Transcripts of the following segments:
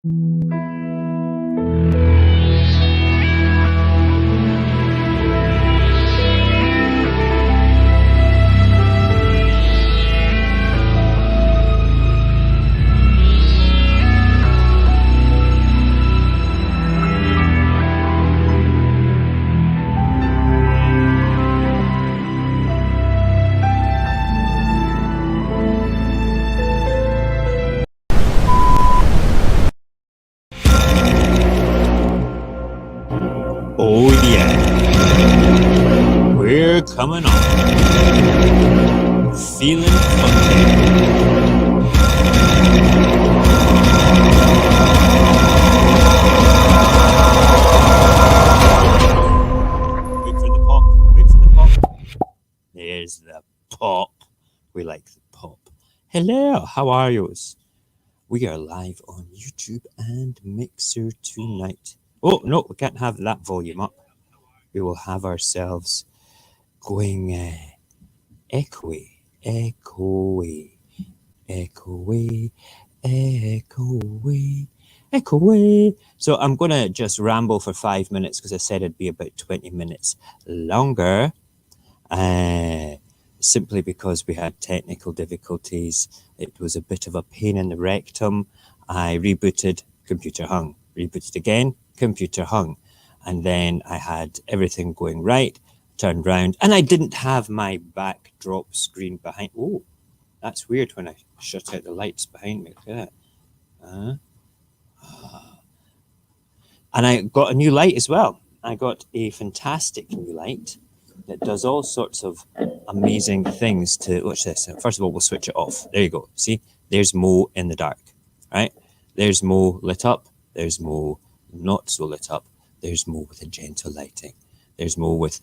Oh yeah, we're coming on. Feeling funky. Wait for the pop, wait for the pop. There's the pop. We like the pop. Hello, how are yous? We are live on YouTube and Mixer tonight. Oh, no, we can't have that volume up. We will have ourselves going echoey, echoey, echoey, echoey, echoey. So I'm going to just ramble for 5 minutes because I said it'd be about 20 minutes longer. Simply because we had technical difficulties. It was a bit of a pain in the rectum. I rebooted, computer hung. Rebooted again, computer hung. And then I had everything going right, turned round, and I didn't have my backdrop screen behind. Oh, that's weird when I shut out the lights behind me. Look at that. And I got a new light as well. I got a fantastic new light that does all sorts of amazing things to, watch this. First of all, we'll switch it off. There you go. See, there's Mo in the dark, right? There's Mo lit up. There's Mo not so lit up. There's Mo with a gentle lighting. There's Mo with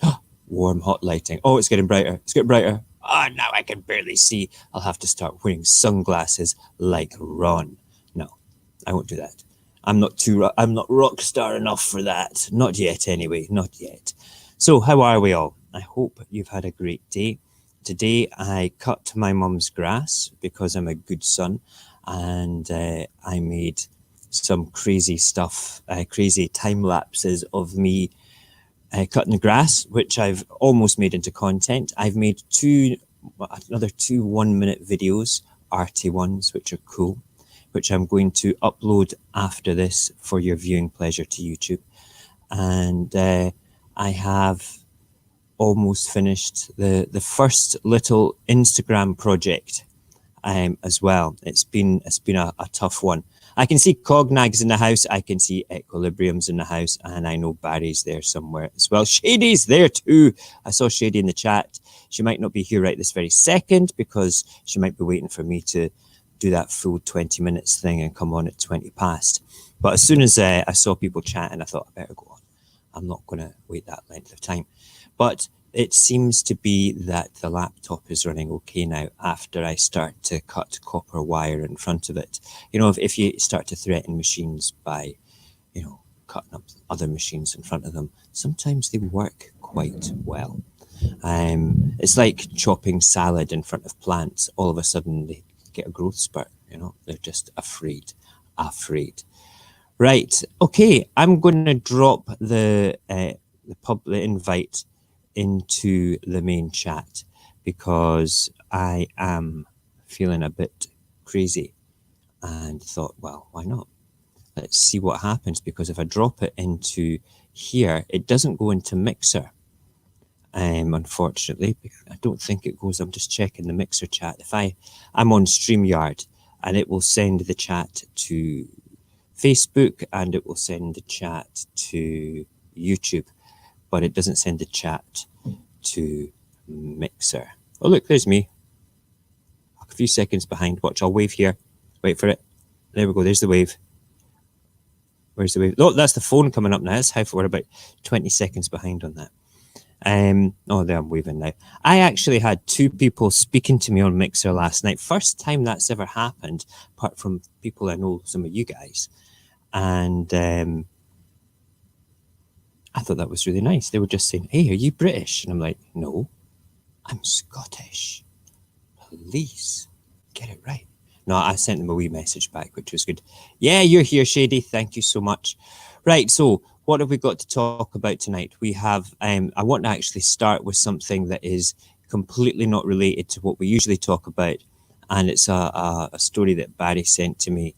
warm, hot lighting. Oh, it's getting brighter. It's getting brighter. Ah, now I can barely see. I'll have to start wearing sunglasses like Ron. No, I won't do that. I'm not rock star enough for that. Not yet, anyway. Not yet. So, how are we all? I hope you've had a great day. Today, I cut my mum's grass because I'm a good son, and I made some crazy stuff, crazy time lapses of me cutting the grass, which I've almost made into content. I've made another two 1-minute videos, arty ones, which are cool, which I'm going to upload after this for your viewing pleasure to YouTube. And I have almost finished the first little Instagram project as well. It's been a tough one. I can see Cognag's in the house. I can see Equilibrium's in the house, and I know Barry's there somewhere as well. Shady's there too. I saw Shady in the chat. She might not be here right this very second because she might be waiting for me to do that full 20 minutes thing and come on at 20 past. But as soon as I saw people chatting, I thought I better go on. I'm not going to wait that length of time. But it seems to be that the laptop is running okay now after I start to cut copper wire in front of it. You know, if you start to threaten machines by, you know, cutting up other machines in front of them, sometimes they work quite well. It's like chopping salad in front of plants. All of a sudden they get a growth spurt, you know, they're just afraid. Right, okay, I'm going to drop the public invite into the main chat because I am feeling a bit crazy and thought, well, why not? Let's see what happens, because if I drop it into here, it doesn't go into Mixer. Unfortunately, I don't think it goes. I'm just checking the Mixer chat. If I'm on StreamYard, and it will send the chat to Facebook and it will send the chat to YouTube, but it doesn't send the chat to Mixer. Oh, look, there's me. A few seconds behind. Watch, I'll wave here. Wait for it. There we go. There's the wave. Where's the wave? Oh, that's the phone coming up now. That's how we're about 20 seconds behind on that. Oh, there I'm waving now. I actually had 2 people speaking to me on Mixer last night. First time that's ever happened, apart from people I know, some of you guys. And I thought that was really nice. They were just saying, hey, are you British? And I'm like, no, I'm Scottish. Please get it right. No, I sent them a wee message back, which was good. Yeah, you're here, Shady. Thank you so much. Right, so what have we got to talk about tonight? We have, I want to actually start with something that is completely not related to what we usually talk about. And it's a story that Barry sent to me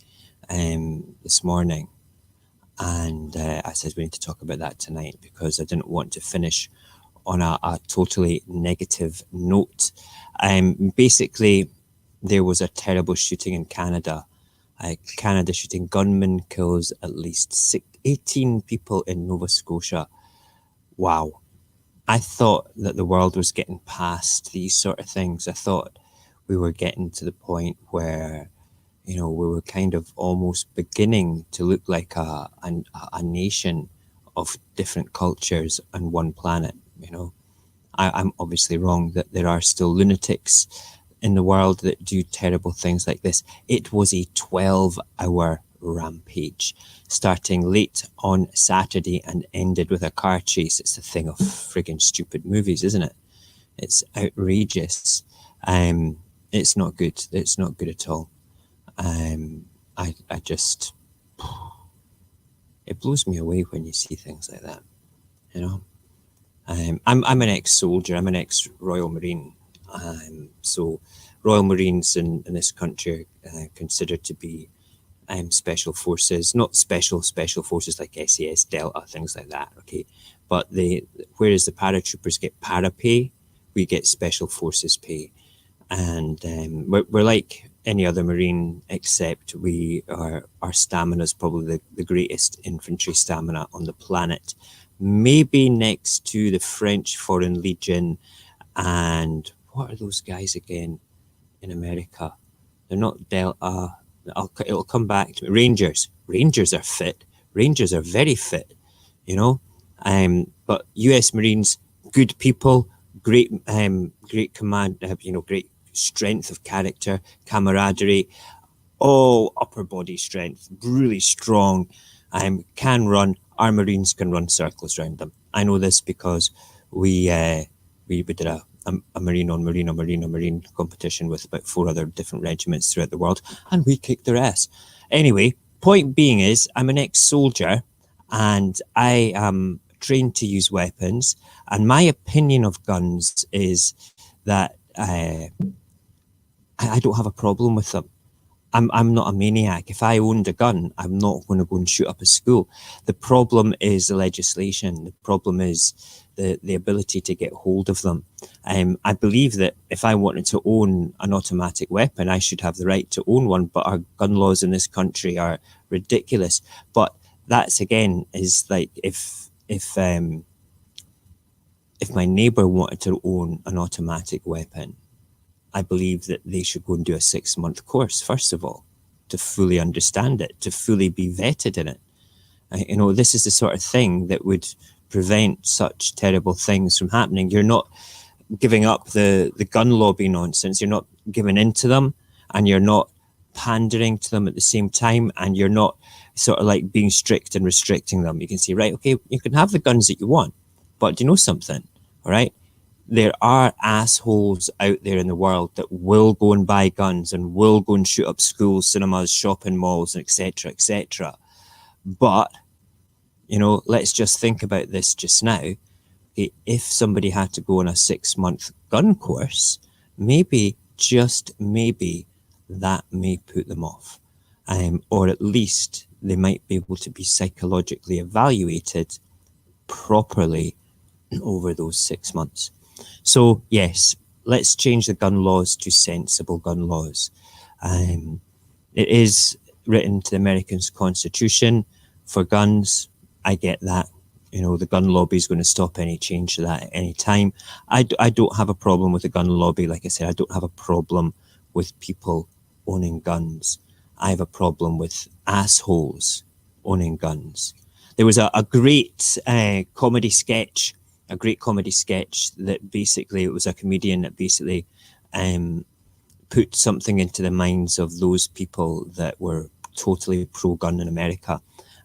this morning. And I said we need to talk about that tonight because I didn't want to finish on a totally negative note. Basically, there was a terrible shooting in Canada. Canada shooting, gunman kills at least 18 people in Nova Scotia. Wow. I thought that the world was getting past these sort of things. I thought we were getting to the point where, we were kind of almost beginning to look like a nation of different cultures on one planet. I'm obviously wrong that there are still lunatics in the world that do terrible things like this. It was a 12-hour rampage, starting late on Saturday and ended with a car chase. It's a thing of friggin' stupid movies, isn't it? It's outrageous. It's not good. It's not good at all. I just, it blows me away when you see things like that, I'm an ex-soldier. I'm an ex-Royal Marine. So Royal Marines in this country are considered to be special forces, not special forces like SAS, Delta, things like that, okay? But whereas the paratroopers get para pay, we get special forces pay. And we're like any other Marine, except our stamina is probably the greatest infantry stamina on the planet. Maybe next to the French Foreign Legion and what are those guys again in America? They're not Delta. It'll come back to me. Rangers. Rangers are fit. Rangers are very fit, But US Marines, good people, great command, great strength of character, camaraderie, all upper body strength, really strong, can run. Our Marines can run circles around them. I know this because we did a Marine on Marine competition with about 4 other different regiments throughout the world, and we kicked their ass. Anyway, point being is, I'm an ex-soldier, and I am trained to use weapons, and my opinion of guns is that I don't have a problem with them. I'm not a maniac. If I owned a gun, I'm not going to go and shoot up a school. The problem is the legislation. The problem is the ability to get hold of them. I believe that if I wanted to own an automatic weapon, I should have the right to own one, but our gun laws in this country are ridiculous. But that's, again, is like if my neighbour wanted to own an automatic weapon, I believe that they should go and do a 6-month course, first of all, to fully understand it, to fully be vetted in it. This is the sort of thing that would prevent such terrible things from happening. You're not giving up the gun lobby nonsense. You're not giving in to them, and you're not pandering to them at the same time, and you're not sort of like being strict and restricting them. You can say, right, okay, you can have the guns that you want, but do you know something? All right. There are assholes out there in the world that will go and buy guns and will go and shoot up schools, cinemas, shopping malls, etc., etc. But, let's just think about this just now. If somebody had to go on a 6-month gun course, maybe, just maybe, that may put them off. Or at least they might be able to be psychologically evaluated properly over those 6 months. So, yes, let's change the gun laws to sensible gun laws. It is written to the American Constitution for guns. I get that. The gun lobby is going to stop any change to that at any time. I don't have a problem with the gun lobby. Like I said, I don't have a problem with people owning guns. I have a problem with assholes owning guns. There was a great comedy sketch that basically, it was a comedian that basically put something into the minds of those people that were totally pro-gun in America.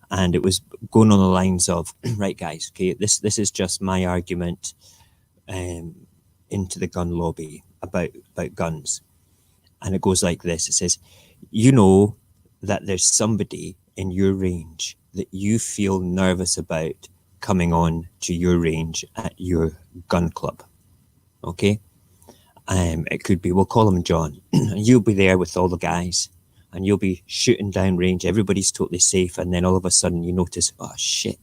And it was going on the lines of, right, guys, okay, this is just my argument into the gun lobby about guns. And it goes like this. It says, you know that there's somebody in your range that you feel nervous about coming on to your range at your gun club. Okay? It could be, we'll call him John. You'll be there with all the guys and you'll be shooting down range. Everybody's totally safe. And then all of a sudden you notice, oh shit,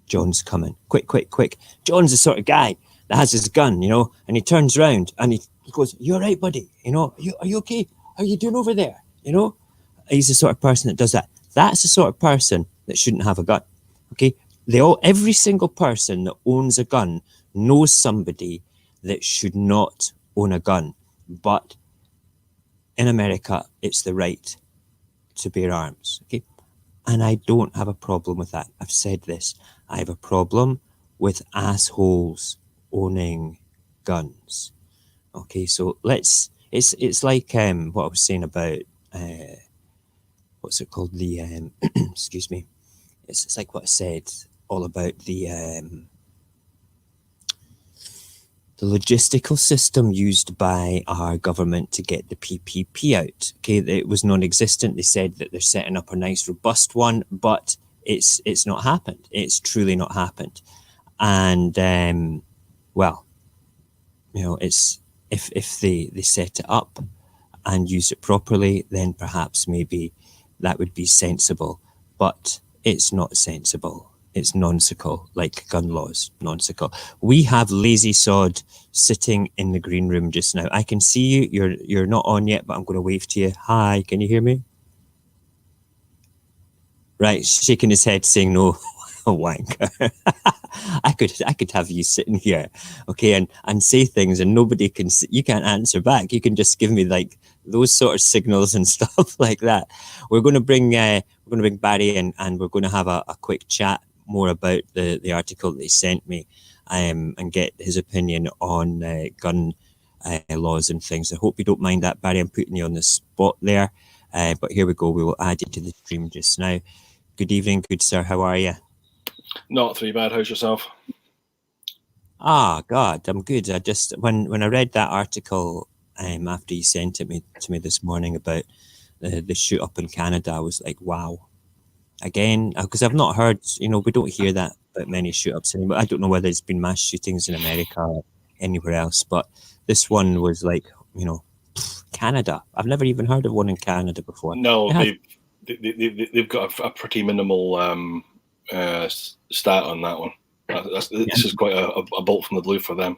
John's coming. Quick, quick, quick. John's the sort of guy that has his gun, you know, and he turns around and he goes, you all right, buddy? You know, are you okay? How are you doing over there? You know, he's the sort of person that does that. That's the sort of person that shouldn't have a gun. Okay. Every single person that owns a gun knows somebody that should not own a gun. But in America, it's the right to bear arms. Okay. And I don't have a problem with that. I've said this. I have a problem with assholes owning guns. Okay, so it's like what I was saying about what's it called? The excuse me. It's like what I said all about the logistical system used by our government to get the PPP out. Okay, it was non-existent. They said that they're setting up a nice, robust one, but it's not happened. It's truly not happened. And well, you know, it's if they set it up and use it properly, then perhaps maybe that would be sensible. But it's not sensible. It's nonsensical, like gun laws, nonsensical. We have Lazy Sod sitting in the green room just now. I can see you. You're not on yet, but I'm going to wave to you. Hi, can you hear me? Right, shaking his head, saying no. Wanker. I could have you sitting here, okay, and say things, and nobody can. You can't answer back. You can just give me like those sort of signals and stuff like that. We're going to bring Barry in, and we're going to have a quick chat more about the article that he sent me, and get his opinion on gun laws and things. I hope you don't mind that, Barry. I'm putting you on the spot there, but here we go. We will add you to the stream just now. Good evening, good sir. How are you? Not too bad. How's yourself? God, I'm good. I just when I read that article after you sent it to me this morning about the shoot up in Canada, I was like, wow. Again, because I've not heard, you know, we don't hear that about many shoot ups anymore. I don't know whether it's been mass shootings in America or anywhere else, but this one was like, you know, Canada. I've never even heard of one in Canada before. No, they've got a pretty minimal stat on that one. This is quite a bolt from the blue for them.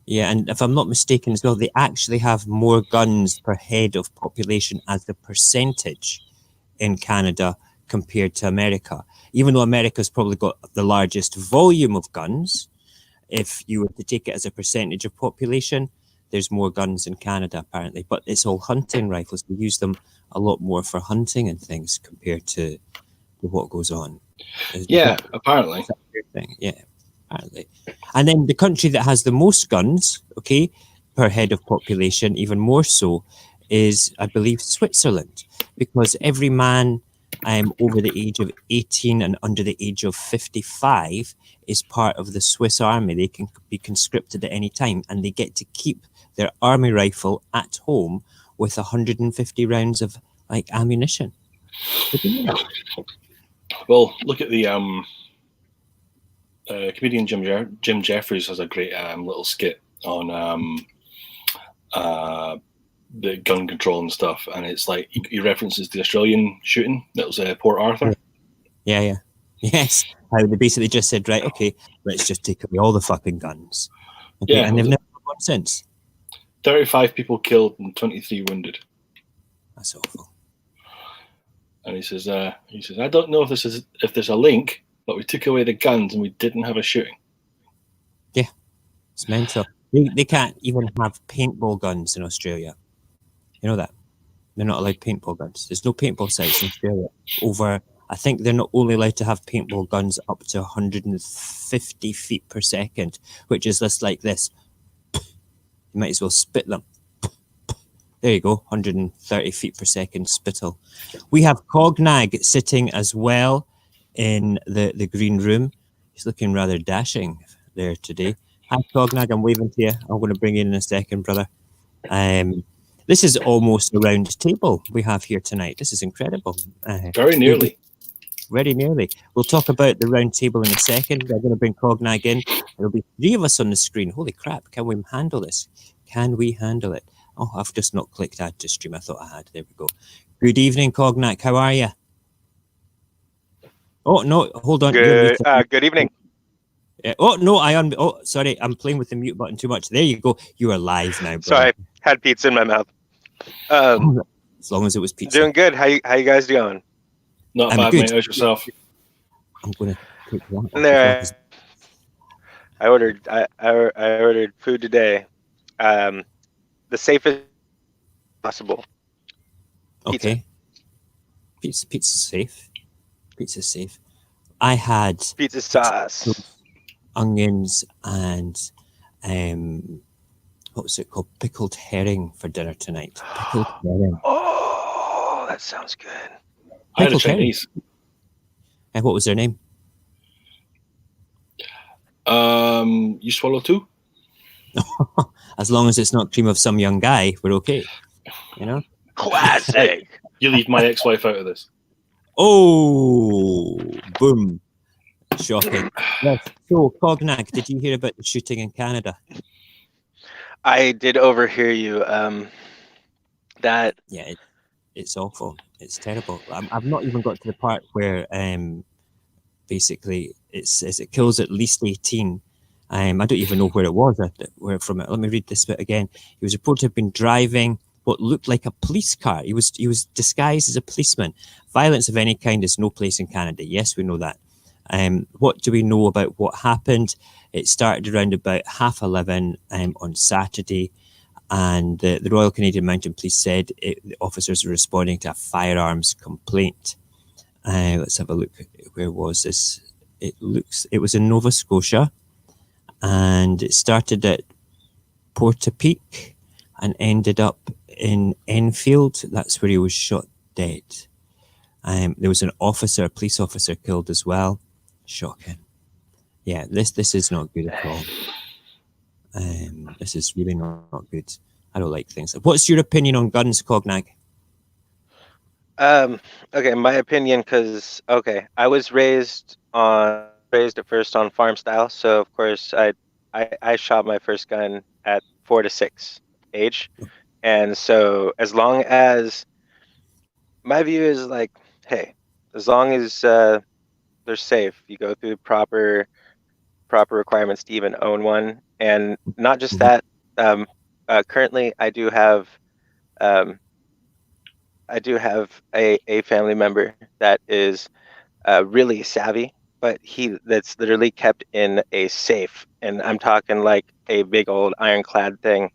Yeah, and if I'm not mistaken as well, they actually have more guns per head of population as the percentage in Canada compared to America. Even though America's probably got the largest volume of guns, if you were to take it as a percentage of population, there's more guns in Canada apparently. But it's all hunting rifles. We use them a lot more for hunting and things compared to what goes on. Yeah, apparently. Yeah, apparently. And then the country that has the most guns, okay, per head of population, even more so, is, I believe, Switzerland, because every man over the age of 18 and under the age of 55 is part of the Swiss army. They can be conscripted at any time, and they get to keep their army rifle at home with 150 rounds of like ammunition. Well, look at the comedian Jim Jeffries has a great little skit on the gun control and stuff, and it's like he references the Australian shooting that was Port Arthur. Yeah. Yes, how they basically just said, right, okay, let's just take away all the fucking guns. Okay, yeah, and they've never gone since. 35 people killed and 23 wounded. That's awful. And he says, I don't know if there's a link, but we took away the guns and we didn't have a shooting. Yeah, it's mental. They can't even have paintball guns in Australia. You know that? They're not allowed paintball guns. There's no paintball sites in Australia. I think they're not only allowed to have paintball guns up to 150 feet per second, which is just like this. You might as well spit them. There you go, 130 feet per second spittle. We have Cognag sitting as well in the green room. He's looking rather dashing there today. Hi, Cognag, I'm waving to you. I'm going to bring you in a second, brother. This is almost a round table we have here tonight. This is incredible. Very nearly. Very nearly. We'll talk about the round table in a second. We're going to bring Cognag in. There'll be 3 of us on the screen. Holy crap. Can we handle this? Can we handle it? Oh, I've just not clicked add to stream. I thought I had. There we go. Good evening, Cognag. How are you? Oh, no. Hold on. Good evening. Oh, no. Oh, sorry. I'm playing with the mute button too much. There you go. You are live now, bro. Sorry. Had pizza in my mouth. As long as it was pizza. Doing good. How you guys doing? Not I'm bad, good. mate. How's yourself? I'm going to click that. There. I ordered food today. The safest possible. Okay. Pizza's safe. Pizza's safe. I had Pizza sauce, onions, and what was it called? Pickled herring for dinner tonight. Pickled herring. Oh, that sounds good. I had a Pickled herring. Chinese. And what was their name? You swallow too? As long as it's not cream of some young guy, we're okay. You know? Classic. You leave my ex-wife out of this. Oh, boom. Shocking. Yes. So, Cognag, did you hear about the shooting in Canada? I did overhear you. That Yeah, it's awful. It's terrible. I've not even got to the part where basically it says it kills at least 18. I don't even know where it was. Where from it? Let me read this bit again. He was reported to have been driving what looked like a police car. He was disguised as a policeman. Violence of any kind is no place in Canada. Yes, we know that. What do we know about what happened? It started around about 11:30 on Saturday, and the Royal Canadian Mounted Police said the officers were responding to a firearms complaint. Let's have a look. Where was this? It was in Nova Scotia, and it started at Portapique and ended up in Enfield. That's where he was shot dead. There was a police officer killed as well. Shocking. Yeah, this is not good at all. This is really not good. I don't like things. What's your opinion on guns, Cognag? Okay, my opinion, because I was raised at first on farm style, so of course I shot my first gun at 4 to 6 age, and so as long as my view is like, hey, as long as they're safe, you go through proper requirements to even own one, and not just that. Currently, I do have a family member that is really savvy, but that's literally kept in a safe, and I'm talking like a big old ironclad thing.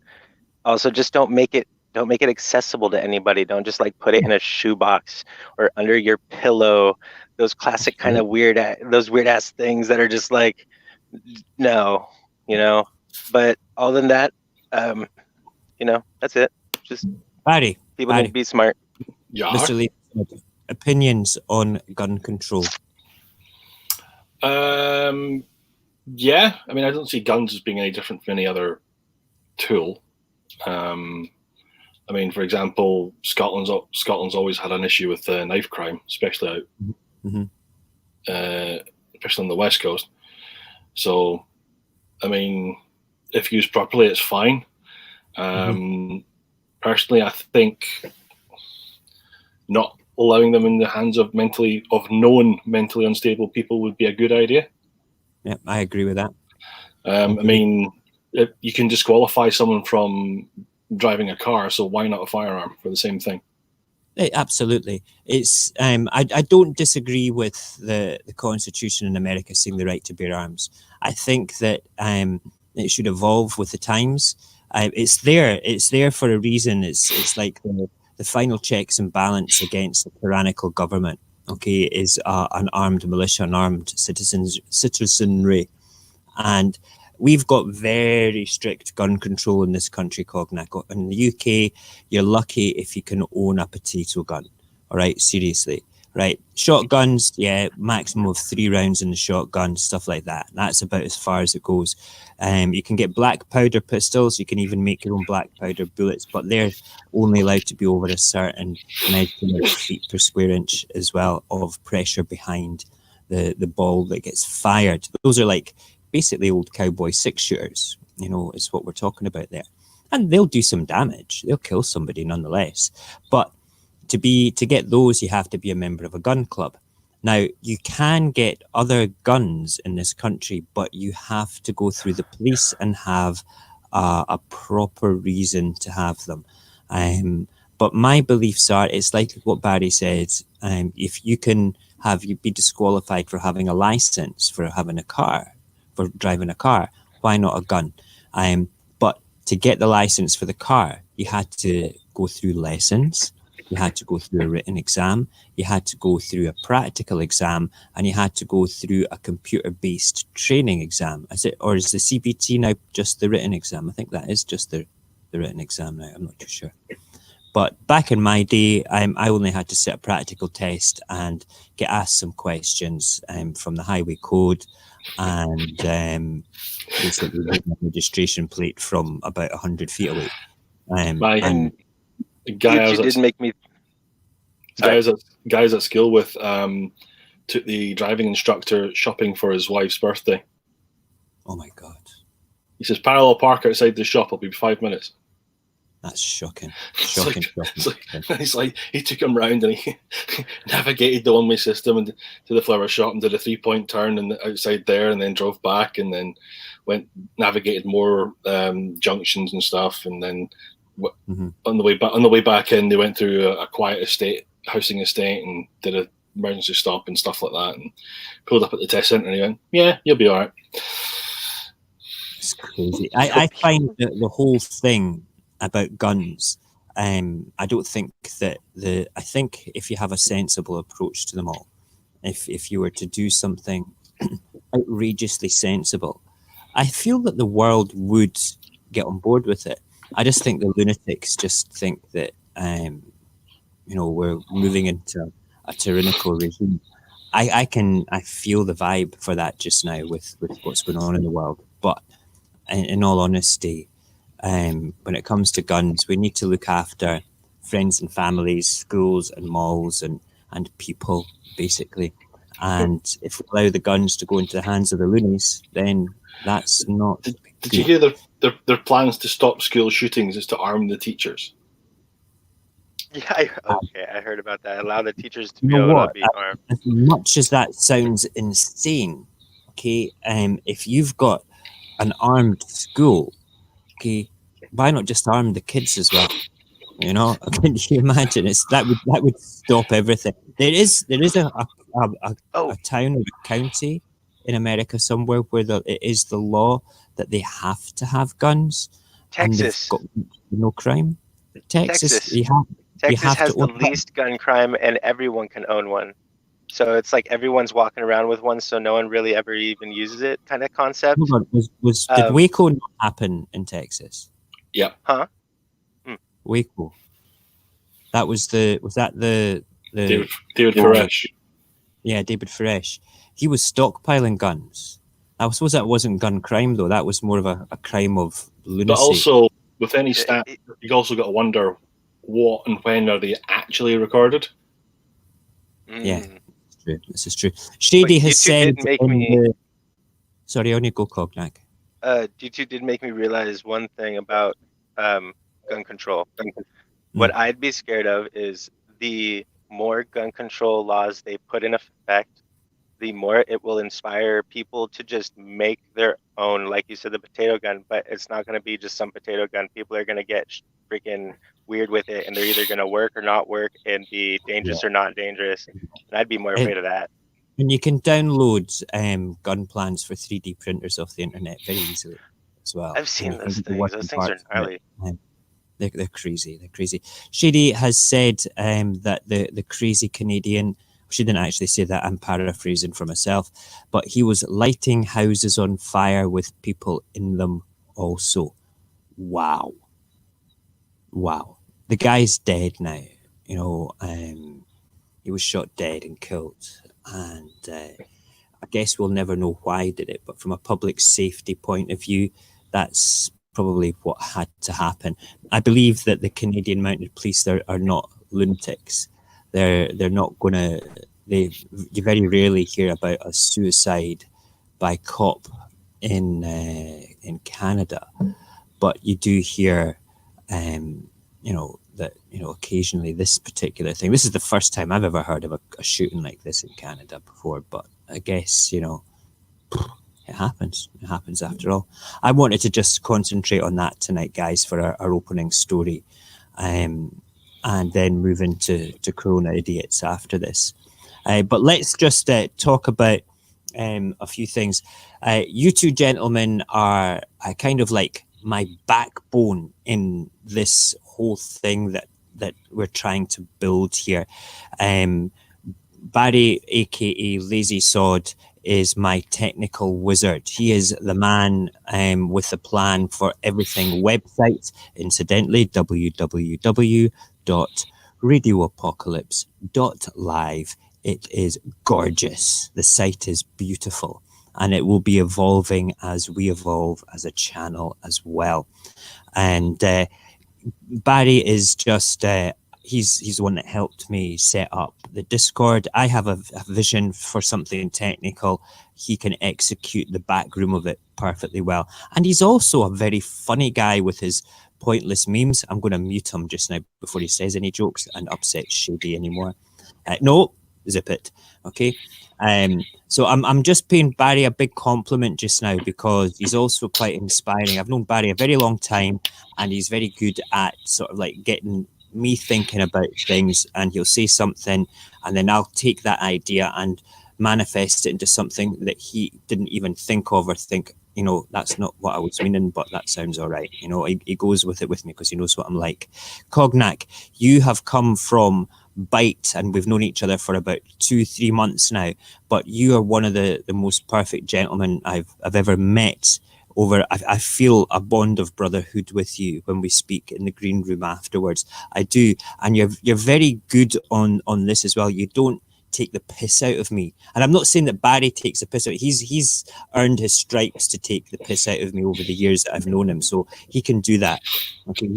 Also, just don't make it accessible to anybody. Don't just like put it in a shoebox or under your pillow. Those classic kind of weird ass things that are just like, no, But other than that, that's it. Just Barry. People need to be smart. Yeah. Mr. Lee, opinions on gun control? Yeah, I mean, I don't see guns as being any different from any other tool. I mean, for example, Scotland's always had an issue with knife crime, especially especially on the West Coast. So, I mean, if used properly, it's fine. Personally, I think not allowing them in the hands of known mentally unstable people would be a good idea. Yeah, I agree with that. I mean, you can disqualify someone from driving a car, so why not a firearm for the same thing? Absolutely. It's I don't disagree with the Constitution in America saying the right to bear arms. I think that it should evolve with the times. It's there for a reason. It's like the final checks and balance against the tyrannical government. Okay, is an armed militia, an armed citizenry, and we've got very strict gun control in this country, Cognac. In the UK, you're lucky if you can own a potato gun. All right, seriously. right? Shotguns, yeah, maximum of 3 rounds in the shotgun, stuff like that. That's about as far as it goes. You can get black powder pistols. You can even make your own black powder bullets, but they're only allowed to be over a certain measurement of feet per square inch as well of pressure behind the ball that gets fired. Those are like basically old cowboy 6-shooters, is what we're talking about there. And they'll do some damage. They'll kill somebody nonetheless. But to get those, you have to be a member of a gun club. Now, you can get other guns in this country, but you have to go through the police and have a proper reason to have them. But my beliefs are, it's like what Barry said, if you can be disqualified for having a license, for having a car, for driving a car, why not a gun? But to get the license for the car, you had to go through lessons. You had to go through a written exam, you had to go through a practical exam, and you had to go through a computer-based training exam. Or is the CBT now just the written exam? I think that is just the written exam now. I'm not too sure. But back in my day, I only had to sit a practical test and get asked some questions from the highway code, and basically a registration plate from about 100 feet away. Guys at school with took the driving instructor shopping for his wife's birthday. Oh my God. He says, parallel park outside the shop, it'll be 5 minutes. That's shocking. It's like he took him round and he navigated the one-way system and to the flower shop and did a 3-point turn and outside there, and then drove back and then navigated more junctions and stuff, and then on the way back in, they went through a quiet housing estate and did an emergency stop and stuff like that, and pulled up at the test centre and he went, "Yeah, you'll be all right." It's crazy. I find that the whole thing about guns, I don't think that I think if you have a sensible approach to them all, if you were to do something outrageously sensible, I feel that the world would get on board with it. I just think the lunatics just think that, we're moving into a tyrannical regime. I feel the vibe for that just now with what's going on in the world. But in all honesty, when it comes to guns, we need to look after friends and families, schools and malls and people, basically. And if we allow the guns to go into the hands of the loonies, then that's not... Did you hear their plans to stop school shootings is to arm the teachers? Yeah, I heard about that. Allow the teachers to be able to be armed. As much as that sounds insane, okay, if you've got an armed school, okay, why not just arm the kids as well? Can you imagine? That would stop everything. There is a town or a county in America somewhere where it is the law that they have to have guns. Texas. And they've got no crime. Texas. Texas has the least gun crime, and everyone can own one. So it's like everyone's walking around with one, so no one really ever even uses it, kind of concept. Did Waco not happen in Texas? Yeah. Huh? Waco. Was that the David Koresh? Yeah, David Koresh. He was stockpiling guns. I suppose that wasn't gun crime, though. That was more of a crime of lunacy. But also, with any stat, you've also got to wonder what and when are they actually recorded? Yeah, it's true. This is true. Shady has said... Sorry, on you go, Cognac. D2 did make me realize one thing about gun control. What I'd be scared of is the more gun control laws they put in effect, the more it will inspire people to just make their own, like you said, the potato gun, but it's not going to be just some potato gun. People are going to get freaking weird with it, and they're either going to work or not work and be dangerous or not dangerous. And I'd be more afraid of that. And you can download gun plans for 3D printers off the internet very easily as well. I've seen those things. Those things are gnarly. They're crazy. They're crazy. Shady has said that the crazy Canadian, she didn't actually say that, I'm paraphrasing for myself, but he was lighting houses on fire with people in them also. Wow. The guy's dead now. He was shot dead and killed. And I guess we'll never know why he did it. But from a public safety point of view, that's probably what had to happen. I believe that the Canadian Mounted Police are not lunatics. They're not going to... You very rarely hear about a suicide by cop in Canada, but you do hear, that occasionally this particular thing. This is the first time I've ever heard of a shooting like this in Canada before. But I guess it happens. It happens after all. I wanted to just concentrate on that tonight, guys, for our opening story, and then move into Corona idiots after this. But let's just talk about a few things. You two gentlemen are kind of like my backbone in this whole thing that we're trying to build here. Barry, aka Lazy Sod, is my technical wizard. He is the man with the plan for everything website. Incidentally, www.radioapocalypse.live. It is gorgeous. The site is beautiful, and it will be evolving as we evolve as a channel as well. And Barry is just he's the one that helped me set up the Discord. I have a vision for something technical. He can execute the back room of it perfectly well, and he's also a very funny guy with his pointless memes. I'm going to mute him just now before he says any jokes and upset Shady anymore. No, zip it. Okay. So I'm just paying Barry a big compliment just now because he's also quite inspiring. I've known Barry a very long time, and he's very good at sort of like getting me thinking about things, and he'll say something and then I'll take that idea and manifest it into something that he didn't even think of or think, that's not what I was meaning, but that sounds all right. He goes with it with me because he knows what I'm like. Cognac, you have come from Bite, and we've known each other for about 2-3 months now, but you are one of the most perfect gentlemen I've ever met. I feel a bond of brotherhood with you when we speak in the green room afterwards. I do, and you're very good on this as well. You don't take the piss out of me, and I'm not saying that Barry takes the piss out. He's earned his stripes to take the piss out of me over the years that I've known him, so he can do that. Okay,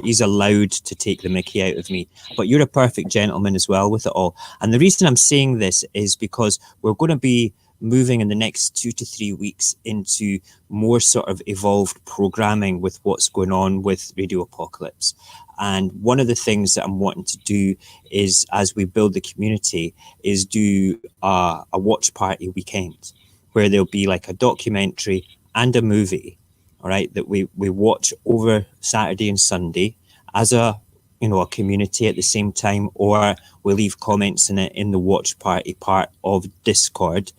he's allowed to take the mickey out of me. But you're a perfect gentleman as well with it all. And the reason I'm saying this is because we're going to be moving in the next 2 to 3 weeks into more sort of evolved programming with what's going on with Radio Apocalypse. And one of the things that I'm wanting to do is, as we build the community, is do a watch party weekend where there'll be like a documentary and a movie, all right, that we watch over Saturday and Sunday as a community at the same time, or we leave comments in it in the watch party part of Discord.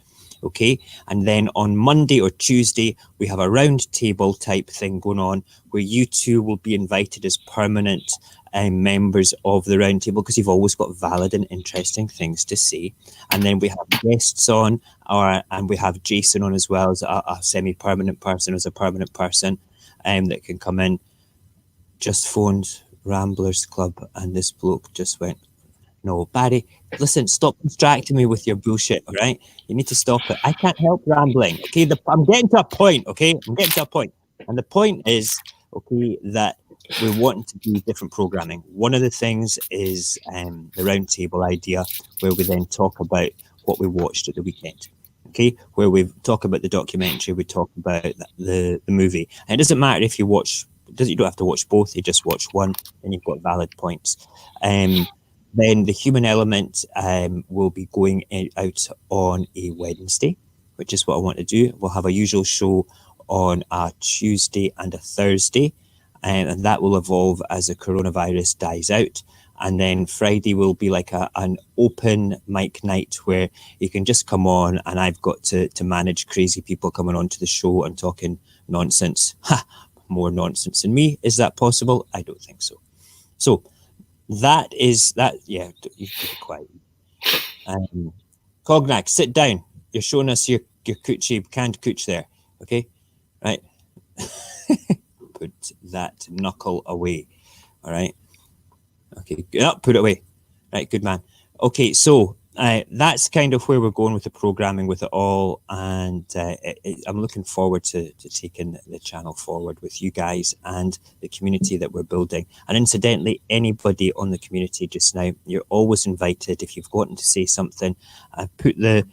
Okay, and then on Monday or Tuesday, we have a round table type thing going on where you two will be invited as permanent members of the round table because you've always got valid and interesting things to say. And then we have guests on, and we have Jason on as well as a semi-permanent person, as a permanent person that can come in. Just phoned Ramblers Club, and this bloke just went, "No, Barry, listen, stop distracting me with your bullshit, all right? You need to stop it. I can't help rambling, okay? I'm getting to a point, okay? I'm getting to a point. And the point is, okay, that we want to do different programming. One of the things is the round table idea, where we then talk about what we watched at the weekend, okay? Where we talk about the documentary, we talk about the movie. And it doesn't matter if you watch, you don't have to watch both, you just watch one, and you've got valid points. Then the human element will be going out on a Wednesday, which is what I want to do. We'll have a usual show on a Tuesday and a Thursday, and that will evolve as the coronavirus dies out. And then Friday will be like an open mic night where you can just come on, and I've got to manage crazy people coming onto the show and talking nonsense. Ha! More nonsense than me. Is that possible? I don't think so. So that is that. Yeah, you keep it quiet. Cognac, sit down. You're showing us your coochie, canned cooch there. Okay, right. Put that knuckle away. All right. Okay, put it away. Right, good man. Okay, so that's kind of where we're going with the programming with it all, and I'm looking forward to taking the channel forward with you guys and the community that we're building. And incidentally, anybody on the community just now, you're always invited. If you've gotten to say something, I put the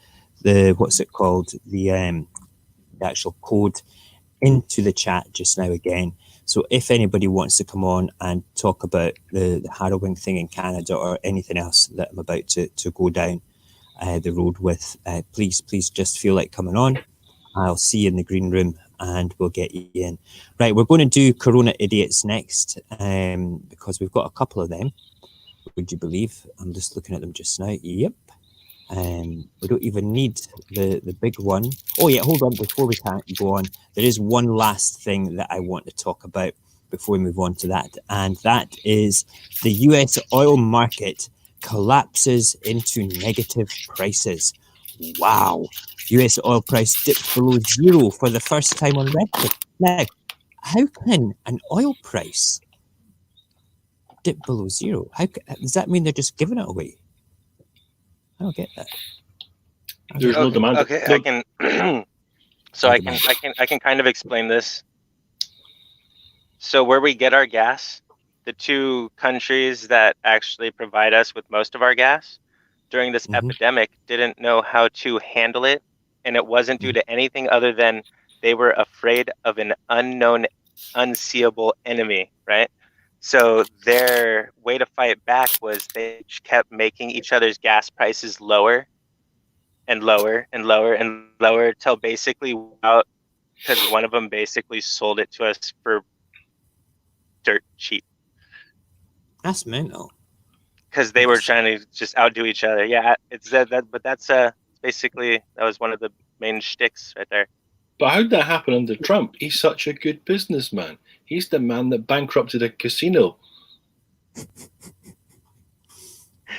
what's it called, the actual code into the chat just now again. So if anybody wants to come on and talk about the harrowing thing in Canada or anything else that I'm about to go down the road with, please just feel like coming on. I'll see you in the green room and we'll get you in. Right, we're going to do Corona Idiots next because we've got a couple of them. Would you believe? I'm just looking at them just now. Yep. We don't even need the big one. Oh yeah, hold on, before we can't go on, there is one last thing that I want to talk about before we move on to that, and that is the US oil market collapses into negative prices. Wow. US oil price dips below zero for the first time on record. Now, how can an oil price dip below zero? Does that mean they're just giving it away? I don't get that. There's no demand. Okay, No, I can. So I can kind of explain this. So where we get our gas, the two countries that actually provide us with most of our gas during this epidemic didn't know how to handle it, and it wasn't due to anything other than they were afraid of an unknown, unseeable enemy, right? So their way to fight back was they kept making each other's gas prices lower and lower and lower and lower till basically out, because one of them basically sold it to us for dirt cheap. That's mental. Because they were trying to just outdo each other. Yeah, it's that. But that's basically that was one of the main shticks right there. but how did that happen under Trump? He's such a good businessman. He's the man that bankrupted a casino.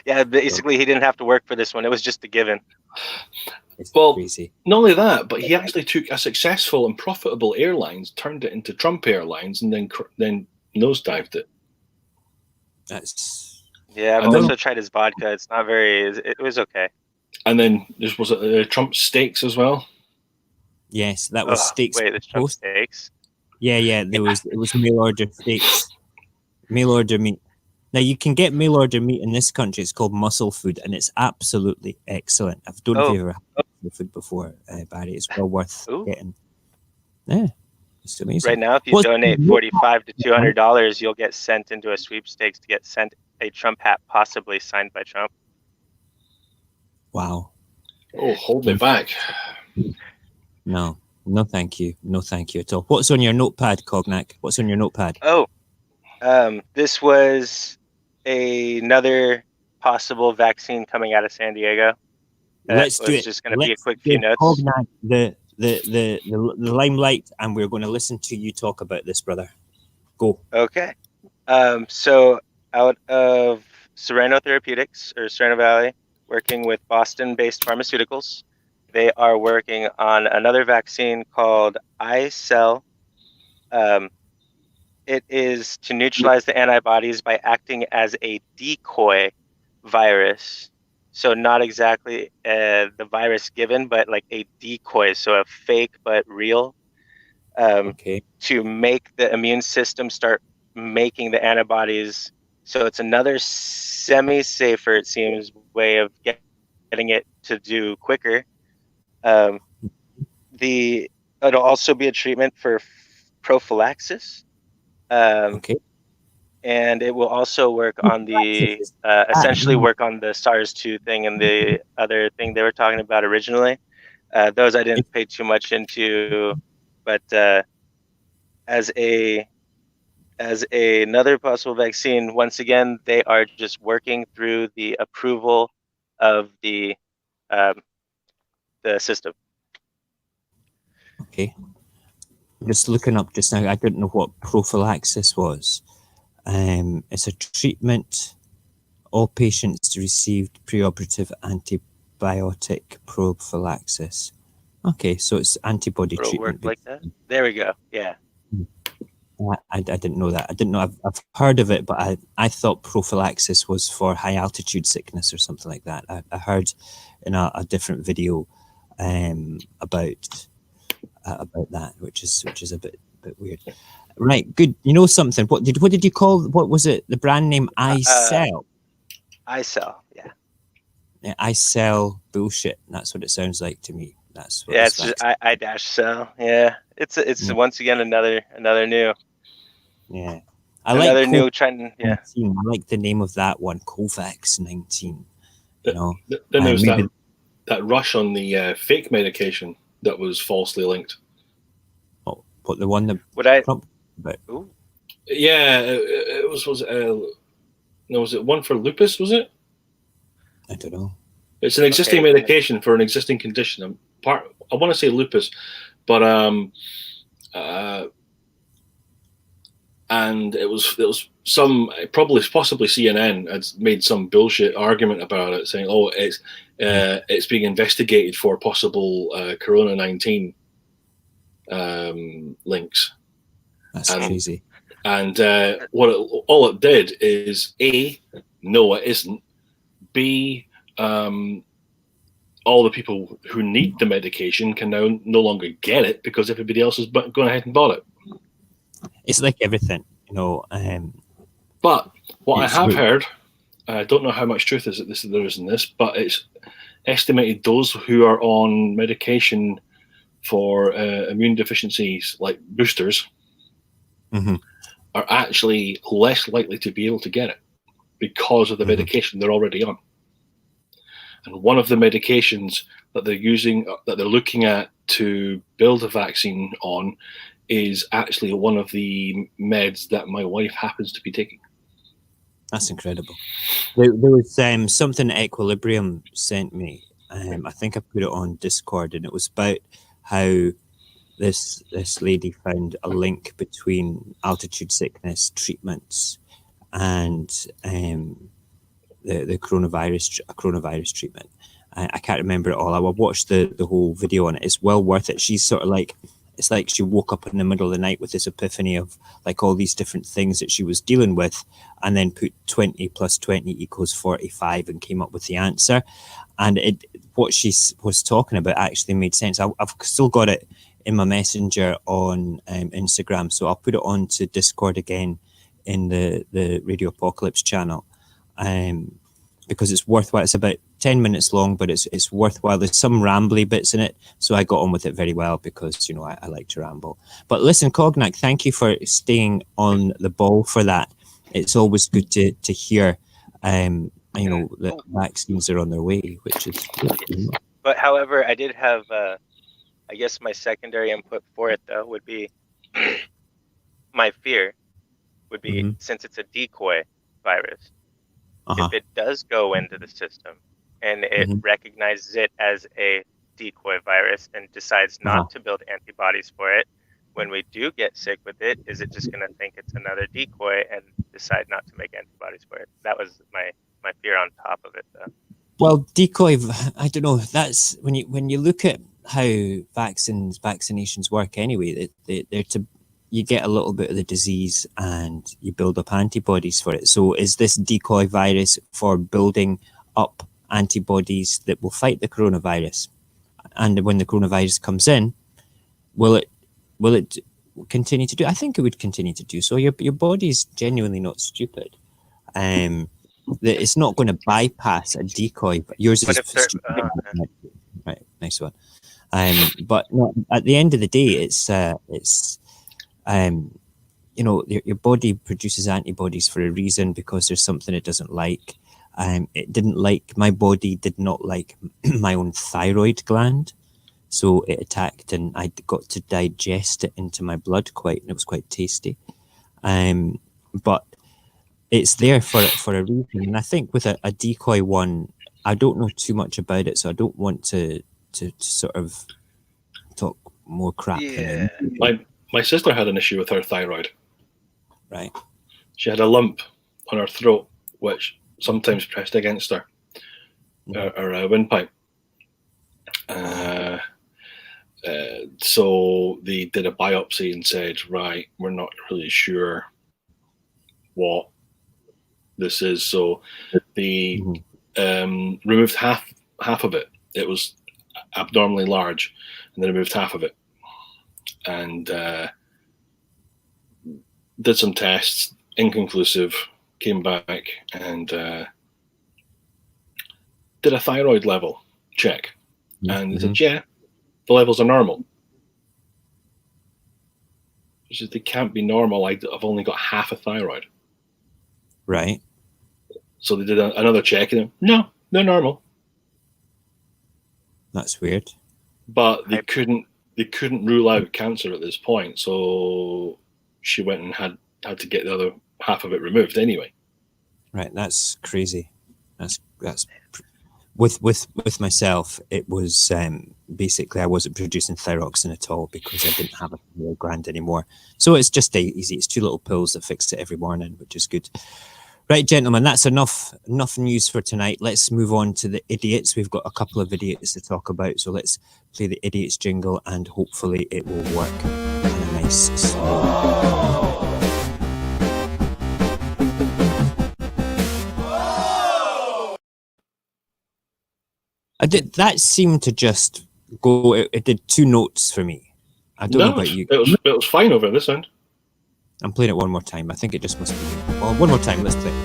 Yeah, basically he didn't have to work for this one. It was just a given. It's Well, crazy. not only that, but he actually took a successful and profitable airlines, turned it into Trump Airlines, and then nosedived it. That's Yeah, I've And then- also tried his vodka. It's not very. It was okay. And then was it Trump steaks as well? yes, that was steaks. Wait, the Trump Post. steaks. Yeah, it was mail order steaks, mail order meat. Now you can get mail order meat in this country. It's called muscle food, and it's absolutely excellent. I don't know if you've ever had the food before, Barry. It's well worth getting. Yeah, it's amazing. Right now, if you donate $45 to $200, you'll get sent into a sweepstakes to get sent a Trump hat, possibly signed by Trump. Wow. Oh, hold me back. No, thank you. No, thank you at all. What's on your notepad, Cognac? What's on your notepad? Oh, this was another possible vaccine coming out of San Diego. Let's do it. It's just going to be a quick few give notes. Cognac the limelight, and we're going to listen to you talk about this, brother. Go. Okay. So out of Serrano Therapeutics or Serrano Valley, working with Boston-based pharmaceuticals, they are working on another vaccine called iCell. It is to neutralize the antibodies by acting as a decoy virus. So not exactly the virus given, but like a decoy, so a fake but real, to make the immune system start making the antibodies. So it's another semi-safer, it seems, way of getting it to do quicker. It'll also be a treatment for prophylaxis. And it will also work on the essentially work on the SARS-2 thing and the other thing they were talking about originally. Those I didn't pay too much into, but as another possible vaccine, once again, they are just working through the approval of the system. Okay. Just looking up just now, I didn't know what prophylaxis was. It's a treatment. All patients received preoperative antibiotic prophylaxis. Okay, so it's antibody treatment. Work like that. There we go. Yeah. I didn't know that. I didn't know. I've heard of it, but I thought prophylaxis was for high altitude sickness or something like that. I heard in a different video about that, which is a bit weird. Right, good. You know something? What did you call? What was it? The brand name? I sell. I sell. Yeah. Yeah, I sell bullshit. That's what it sounds like to me. That's what Yeah, this it's just vaccine. I dash sell. Yeah, it's Yeah. once again another new Yeah, I like trend. Yeah. COVID-19. I like the name of that one, COVID-19. You know, Then there was maybe that rush on the fake medication that was falsely linked. but the one that Would I? Trump about. Ooh. Yeah, it was no, was it one for lupus? Was it? I don't know. It's an existing medication for an existing condition. I want to say lupus, but and it was possibly CNN had made some bullshit argument about it, saying, "Oh, it's being investigated for possible Corona-19 links." That's crazy. And all it did is A, no, it isn't. B, all the people who need the medication can now no longer get it because everybody else has gone ahead and bought it. It's like everything, you know. But what I have heard, I don't know how much truth there is in this, but it's estimated those who are on medication for immune deficiencies, like boosters, are actually less likely to be able to get it because of the medication they're already on. And one of the medications that they're using, that they're looking at to build a vaccine on, is actually one of the meds that my wife happens to be taking. That's incredible. There was something Equilibrium sent me. I think I put it on Discord, and it was about how this lady found a link between altitude sickness treatments and the coronavirus treatment. I can't remember it all. I watched the whole video on it. It's well worth it. She's sort of like, it's like she woke up in the middle of the night with this epiphany of like all these different things that she was dealing with, and then put 20 plus 20 equals 45 and came up with the answer. And what she was talking about actually made sense. I've still got it in my messenger on Instagram, so I'll put it on to Discord again in the Radio Apocalypse channel, because it's worthwhile. It's about 10 minutes long, but it's worthwhile. There's some rambly bits in it, so I got on with it very well because, you know, I like to ramble. But listen, Cognac, thank you for staying on the ball for that. It's always good to hear, you know, that vaccines are on their way, which is good. But however, I did have, I guess my secondary input for it, though, would be my fear would be, since it's a decoy virus, if it does go into the system and it recognizes it as a decoy virus and decides not to build antibodies for it, when we do get sick with it, is it just going to think it's another decoy and decide not to make antibodies for it? That was my fear on top of it, though. Well, decoy, I don't know. That's when you look at how vaccinations work anyway. They're to, you get a little bit of the disease and you build up antibodies for it. So is this decoy virus for building up antibodies that will fight the coronavirus? And when the coronavirus comes in, will it continue to do? I think it would continue to do so. Your body's genuinely not stupid. It's not going to bypass a decoy. But yours is stupid. Right, nice one. But no, at the end of the day, it's you know, your body produces antibodies for a reason, because there's something it doesn't like. It didn't like, my body did not like my own thyroid gland, so it attacked, and I got to digest it into my blood and it was quite tasty. But it's there for a reason, and I think with a decoy one, I don't know too much about it, so I don't want to sort of talk more crap. Yeah. My sister had an issue with her thyroid. Right. She had a lump on her throat, which sometimes pressed against her windpipe. So they did a biopsy and said, right, we're not really sure what this is. So they removed half of it. It was abnormally large, and they removed half of it, and did some tests, inconclusive, came back and did a thyroid level check, and they said, yeah, the levels are normal. She said, they can't be normal. I've only got half a thyroid. Right. So they did another check, and no, they're normal. That's weird. But they couldn't rule out cancer at this point. So she went and had to get the other half of it removed anyway. Right. That's crazy. That's with myself. It was basically I wasn't producing thyroxine at all because I didn't have a gland anymore. So it's just easy. It's 2 little pills that fix it every morning, which is good. Right, gentlemen, that's enough news for tonight. Let's move on to the idiots. We've got a couple of idiots to talk about, so let's play the idiots jingle, and hopefully it will work in a nice slow. That seemed to just go. It did 2 notes for me. I don't know about you. It was fine over this end. I'm playing it one more time. I think it just must be. Well, one more time. Let's play it.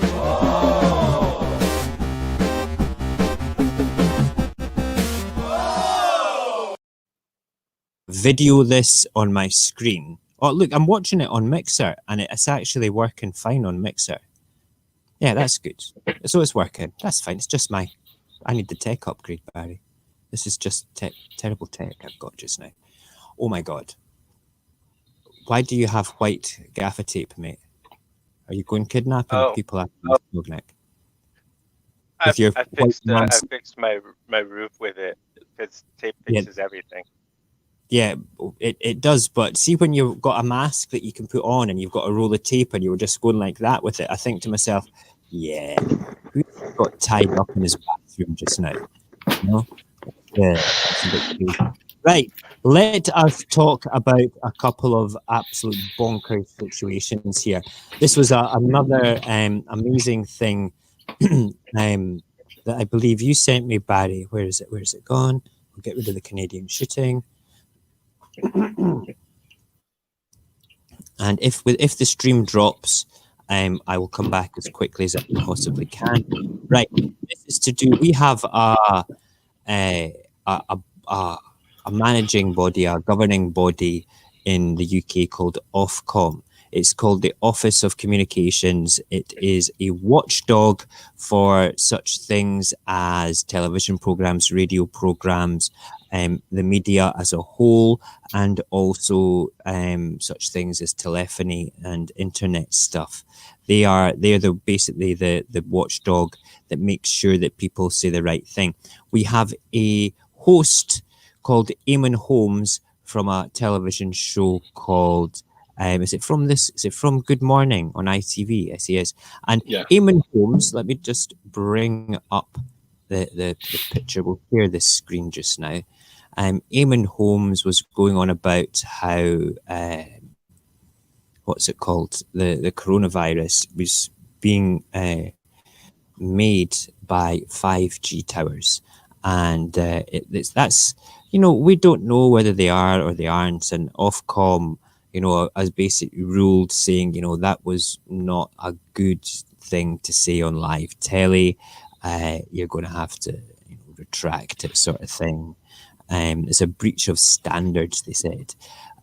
Video this on my screen. Oh, look, I'm watching it on Mixer, and it's actually working fine on Mixer. Yeah, that's good. So it's working. That's fine. It's just I need the tech upgrade, Barry. This is just terrible tech I've got just now. Oh my God. Why do you have white gaffer tape, mate? Are you going kidnapping people after this, Mojax? I fixed my roof with it because tape fixes everything. Yeah, it does. But see, when you've got a mask that you can put on and you've got a roll of tape and you were just going like that with it, I think to myself, yeah, who got tied up in his bathroom just now? You know? Yeah, that's a bit crazy. Right, let us talk about a couple of absolute bonkers situations here. This was another amazing thing that I believe you sent me, Barry. Where is it? Where's it gone? We'll get rid of the Canadian shooting. And if the stream drops, I will come back as quickly as I possibly can. Right, this is to do. We have a managing body, a governing body in the UK called Ofcom. It's called the Office of Communications. It is a watchdog for such things as television programs, radio programs, the media as a whole, and also such things as telephony and internet stuff. They're basically the watchdog that makes sure that people say the right thing. We have a host called Eamon Holmes from a television show called is it from Good Morning on ITV? Yes, he is. And Eamon Holmes, let me just bring up the picture. We'll share this screen just now. Eamon Holmes was going on about how what's it called? The coronavirus was being made by 5G towers. And that's, we don't know whether they are or they aren't. And Ofcom, has basically ruled saying, that was not a good thing to say on live telly. You're going to have to retract it, sort of thing. It's a breach of standards, they said.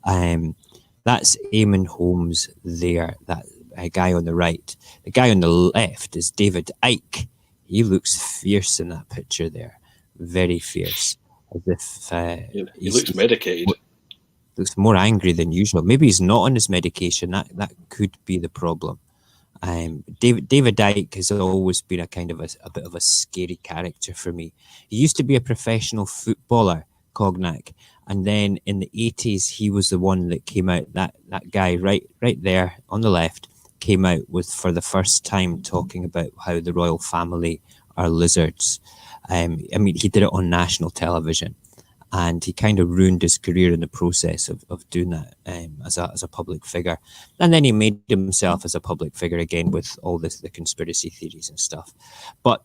That's Eamon Holmes there, that guy on the right. The guy on the left is David Icke. He looks fierce in that picture there. Very fierce. As if he looks medicated. Looks more angry than usual. Maybe he's not on his medication. That could be the problem. David Icke has always been a kind of a bit of a scary character for me. He used to be a professional footballer, Cognac, and then in the 80s he was the one that came out. That guy right there on the left came out with for the first time talking about how the royal family are lizards. He did it on national television, and he kind of ruined his career in the process of doing that as a public figure. And then he made himself as a public figure again with all the conspiracy theories and stuff. But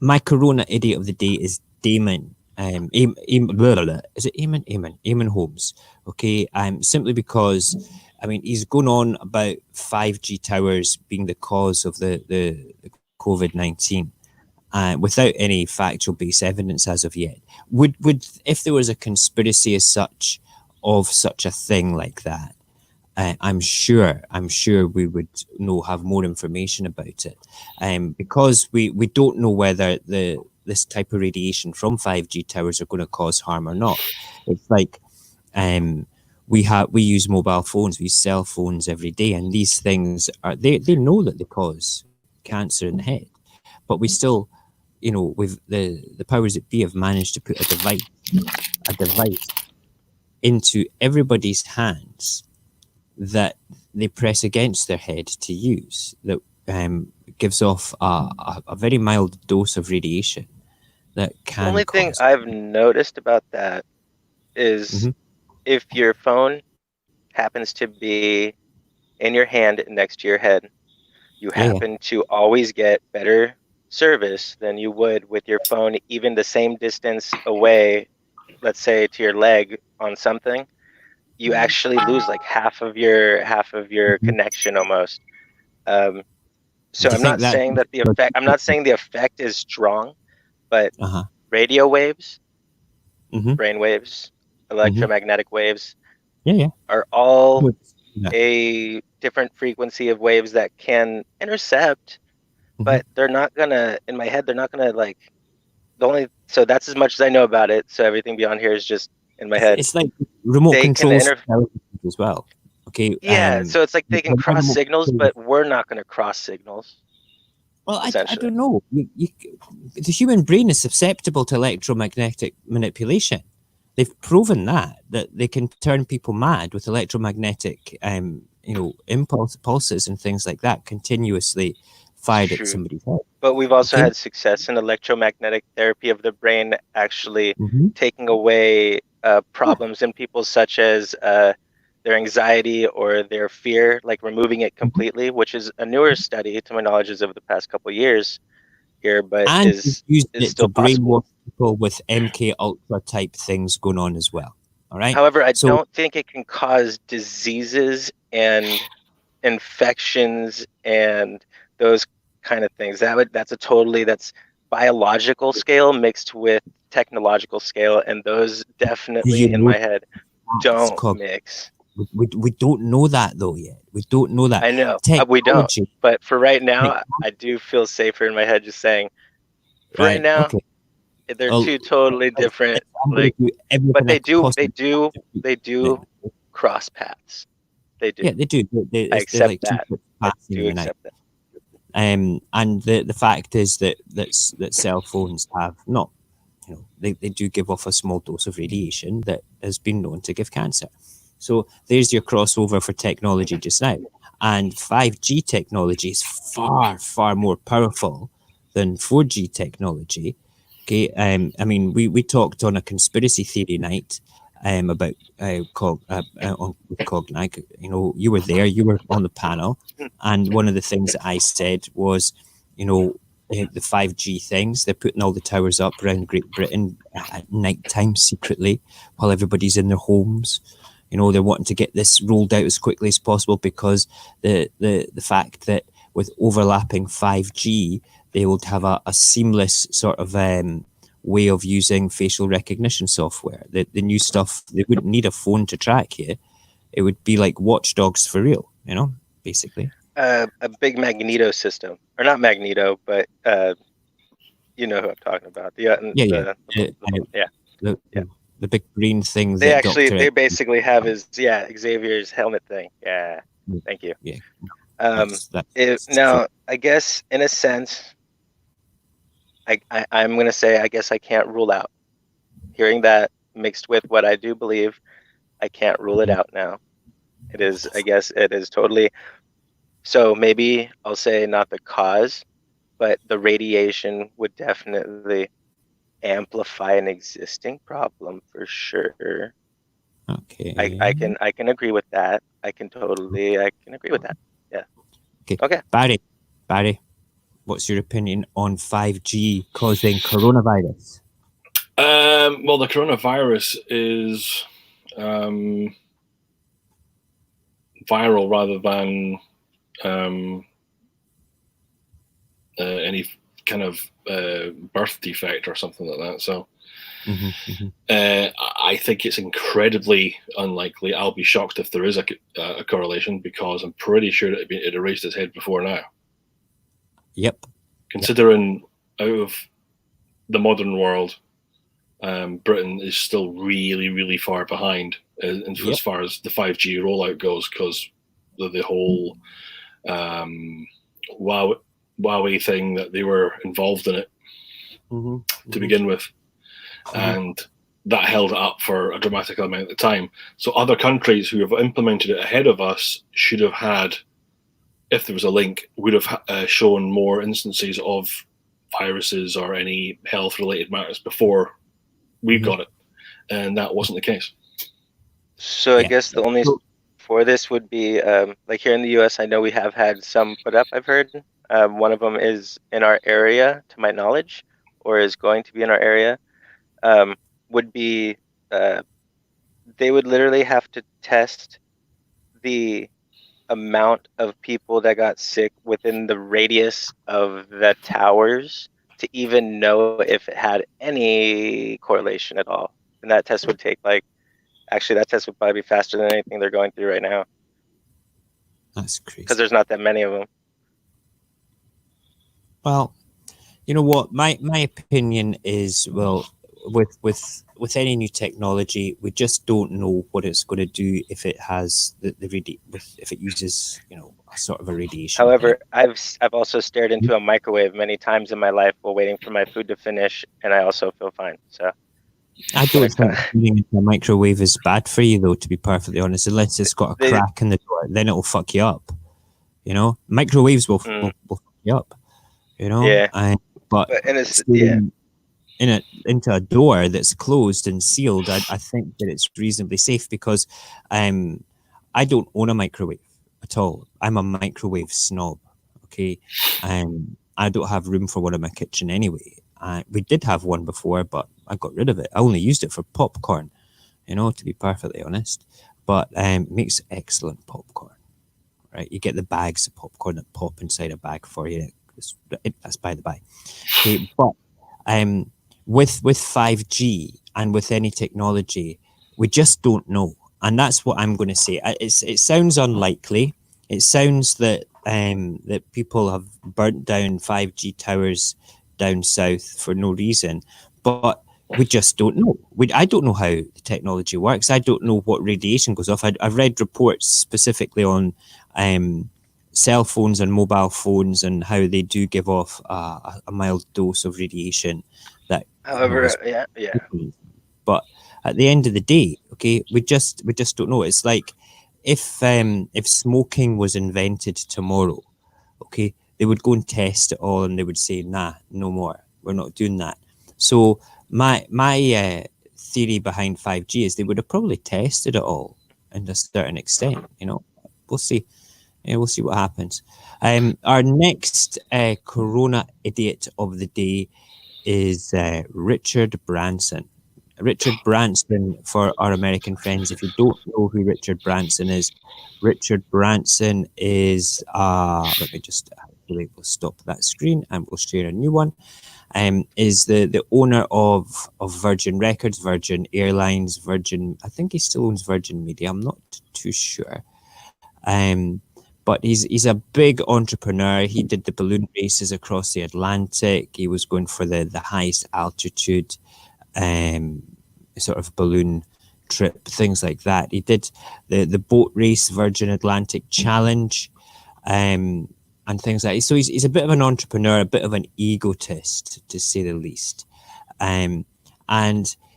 my Corona idiot of the day is Damon. Is it Eamon? Eamon Holmes. Okay. Simply because, I mean, he's going on about 5G towers being the cause of the COVID-19, without any factual base evidence as of yet. Would if there was a conspiracy as such of such a thing like that, I'm sure we would have more information about it, because we don't know whether this type of radiation from 5G towers are going to cause harm or not. It's like we use mobile phones, we use cell phones every day, and these things are they know that they cause cancer in the head, but we still, with the powers that be have managed to put a device into everybody's hands that they press against their head to use, that gives off a very mild dose of radiation that can The only thing cause. I've noticed about that is if your phone happens to be in your hand next to your head, you Yeah, yeah. happen to always get better service than you would with your phone even the same distance away, let's say to your leg on something. You actually lose like half of your connection almost. So Do you I'm think not that? saying that I'm not saying the effect is strong, but Uh-huh. radio waves, Mm-hmm. brain waves, Mm-hmm. electromagnetic waves Yeah, yeah. are all Yeah. a different frequency of waves that can intercept, but they're not gonna, in my head, they're not gonna like so that's as much as I know about it. So everything beyond here is just in my head. It's like remote They can controls as well. Okay. Yeah, so it's like they can cross Remote signals, controls. but we're not gonna cross signals, Well, I essentially. don't know. The human brain is susceptible to electromagnetic manipulation. They've proven that they can turn people mad with electromagnetic, pulses and things like that continuously It's fired at true. somebody's head. But we've also Okay. had success in electromagnetic therapy of the brain, actually Mm-hmm. taking away problems in people such as their anxiety or their fear, like removing it completely, which is a newer study, to my knowledge, is of the past couple of years here, but And we've used is it to still possible. brainwash people with MK Ultra type things going on as well. All right. However, I So don't think it can cause diseases and infections and those kind of things. That's biological scale mixed with technological scale, and those do you definitely in know my head that's don't called? mix. We don't know that though yet. We don't know that I know we don't, technology. but for right Tech, now, I do feel safer in my head just saying. For right right. now, Okay. they're Well, two totally different. I'm going Like, to do but everything I possibly can to they that. do cross paths. They do. Yeah, they do. I They're accept like two that. ships I passing do in the night. accept that. And the fact is that cell phones have not, they do give off a small dose of radiation that has been known to give cancer. So there's your crossover for technology just now. And 5G technology is far, far more powerful than 4G technology. Okay, I mean, we talked on a conspiracy theory night about on Cognac. You were there, you were on the panel, and one of the things that I said was, the 5G things. They're putting all the towers up around Great Britain at night time secretly while everybody's in their homes. They're wanting to get this rolled out as quickly as possible because the fact that with overlapping 5G, they would have a seamless sort of way of using facial recognition software. The new stuff, they wouldn't need a phone to track you. It would be like watchdogs for real, basically. A big magneto system, or not magneto, but you know who I'm talking about. Yeah, yeah. Yeah, The, yeah. the big green thing that Doctor They basically have his Xavier's helmet thing. Yeah, thank you. Yeah, that's true. Now I guess in a sense, I'm gonna say I guess I can't rule out hearing that mixed with what I do believe. I can't rule it out now. I guess it is totally. So maybe I'll say not the cause, but the radiation would definitely amplify an existing problem for sure. Okay. I can agree with that. I can agree with that. Yeah. Okay. Okay. Barry, what's your opinion on 5G causing coronavirus? Well, the coronavirus is viral rather than any kind of birth defect or something like that. So I think it's incredibly unlikely. I'll be shocked if there is a correlation, because I'm pretty sure it had raised its head before now. Yep. Considering out of the modern world, Britain is still really, really far behind as far as the 5G rollout goes, because the whole Huawei thing that they were involved in it to begin with. And that held it up for a dramatic amount of time. So other countries who have implemented it ahead of us should have had, if there was a link, would have shown more instances of viruses or any health-related matters before we've got it. And that wasn't the case. So I guess the only for this would be, like here in the US, I know we have had some put up, I've heard. One of them is in our area, to my knowledge, or is going to be in our area. Would be they would literally have to test the amount of people that got sick within the radius of the towers to even know if it had any correlation at all. And that test would take that test would probably be faster than anything they're going through right now. That's crazy. Because there's not that many of them. Well, you know what? My opinion is, well, with any new technology, we just don't know what it's going to do if it has if it uses, you know, a sort of a radiation. However, I've also stared into a microwave many times in my life while waiting for my food to finish, and I also feel fine. So I don't think staring into a microwave is bad for you, though, to be perfectly honest. Unless it's got a crack in the door, then it'll fuck you up. You know, microwaves will fuck you up. You know, yeah. But into a door that's closed and sealed, I think that it's reasonably safe, because I don't own a microwave at all. I'm a microwave snob. Okay, I don't have room for one in my kitchen anyway. We did have one before, but I got rid of it. I only used it for popcorn, you know, to be perfectly honest. But it makes excellent popcorn, right? You get the bags of popcorn that pop inside a bag for you. That's by the by. Okay, but with 5G and with any technology, we just don't know. And that's what I'm going to say. It sounds unlikely. It sounds that that people have burnt down 5G towers down south for no reason, but we just don't know. I don't know how the technology works. I don't know what radiation goes off. I've read reports specifically on cell phones and mobile phones and how they do give off a mild dose of radiation. That, however, yeah. But at the end of the day, okay, we just don't know. It's like if smoking was invented tomorrow, okay, they would go and test it all and they would say, nah, no more. We're not doing that. So my theory behind 5G is they would have probably tested it all to a certain extent. You know, we'll see. Yeah, we'll see what happens. Our next corona idiot of the day is Richard Branson. Richard Branson, for our American friends, if you don't know who Richard Branson is let me just we'll stop that screen and we'll share a new one. Is the owner of Virgin Records, Virgin Airlines, Virgin, I think he still owns Virgin Media, I'm not too sure. But he's a big entrepreneur. He did the balloon races across the Atlantic. He was going for the highest altitude sort of balloon trip, things like that. He did the boat race, Virgin Atlantic Challenge, and things like that. So he's a bit of an entrepreneur, a bit of an egotist, to say the least. And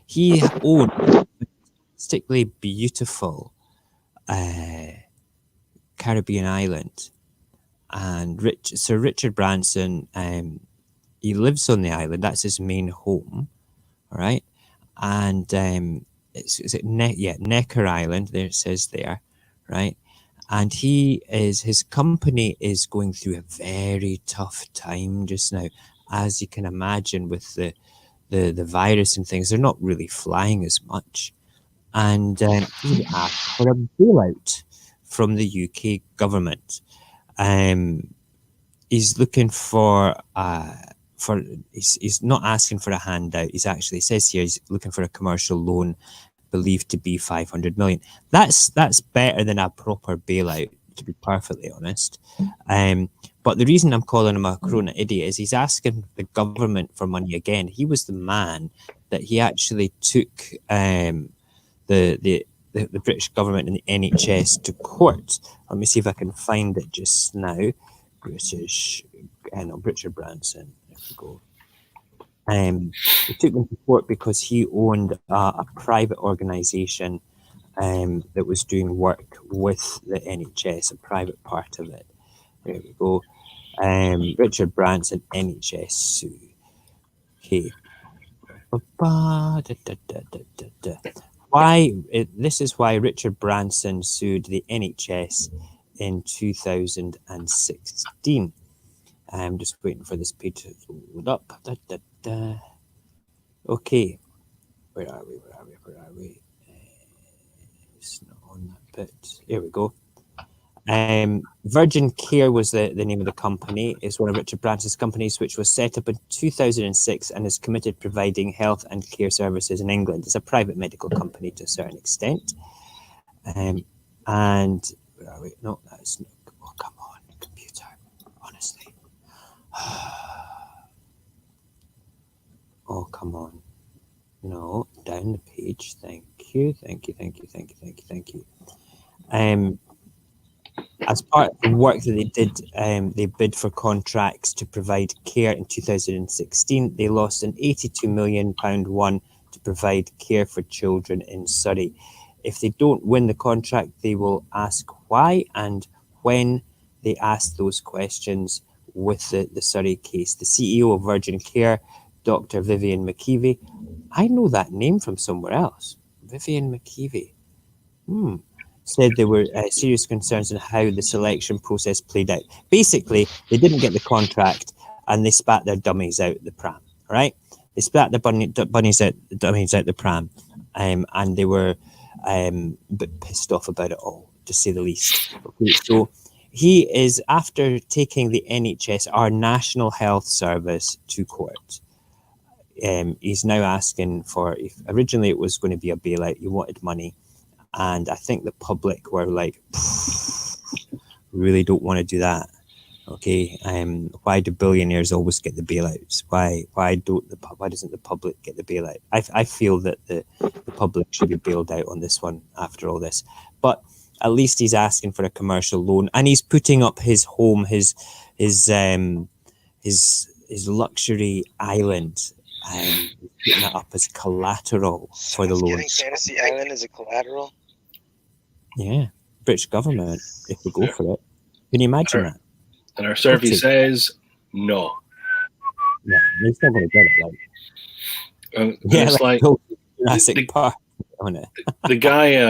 he owned a particularly beautiful Caribbean island, and Sir Richard Branson, he lives on the island. That's his main home. all right? And is it Necker Island? There it says there, right? And his company is going through a very tough time just now, as you can imagine, with the virus and things. They're not really flying as much, and he asked for a bailout from the UK government. Um, he's looking for he's not asking for a handout. He's actually, it says here, he's looking for a commercial loan believed to be 500 million. That's better than a proper bailout, to be perfectly honest. But the reason I'm calling him a corona idiot is he's asking the government for money again. He was the man that he actually took the British government and the NHS to court. Let me see if I can find it just now. Richard Branson. There we go. He took them to court because he owned a private organisation that was doing work with the NHS, a private part of it. There we go. Richard Branson, NHS sue. Okay. This is why Richard Branson sued the NHS in 2016. I'm just waiting for this page to load up. Okay, where are we? It's not on that bit. Here we go. Virgin Care was the name of the company. It's one of Richard Branson's companies, which was set up in 2006 and is committed to providing health and care services in England. It's a private medical company to a certain extent. And where are we? No, that's not. Oh, come on, computer. Honestly. Oh, come on. No, down the page. Thank you. As part of the work that they did, they bid for contracts to provide care in 2016. They lost an £82 million one to provide care for children in Surrey. If they don't win the contract, they will ask why, and when they ask those questions with the Surrey case. The CEO of Virgin Care, Dr. Vivian McKeevy, I know that name from somewhere else. Vivian McKeevy. Said there were serious concerns on how the selection process played out. Basically, they didn't get the contract and they spat their dummies out the pram, right? They spat their dummies out the pram, and they were a bit pissed off about it all, to say the least. Okay, so he is, after taking the NHS, our National Health Service, to court. He's now asking for, if originally it was going to be a bailout, he wanted money. And I think the public were like, really don't want to do that. Okay, why do billionaires always get the bailouts? Why doesn't the public get the bailout? I feel that the public should be bailed out on this one after all this. But at least he's asking for a commercial loan, and he's putting up his home, his luxury island, putting it up as collateral for the loan. Fantasy Island as a collateral. Yeah, British government, if we go for it. Can you imagine that? And our survey says no. Yeah, he's not going to get it. It's like Jurassic Park on it. The guy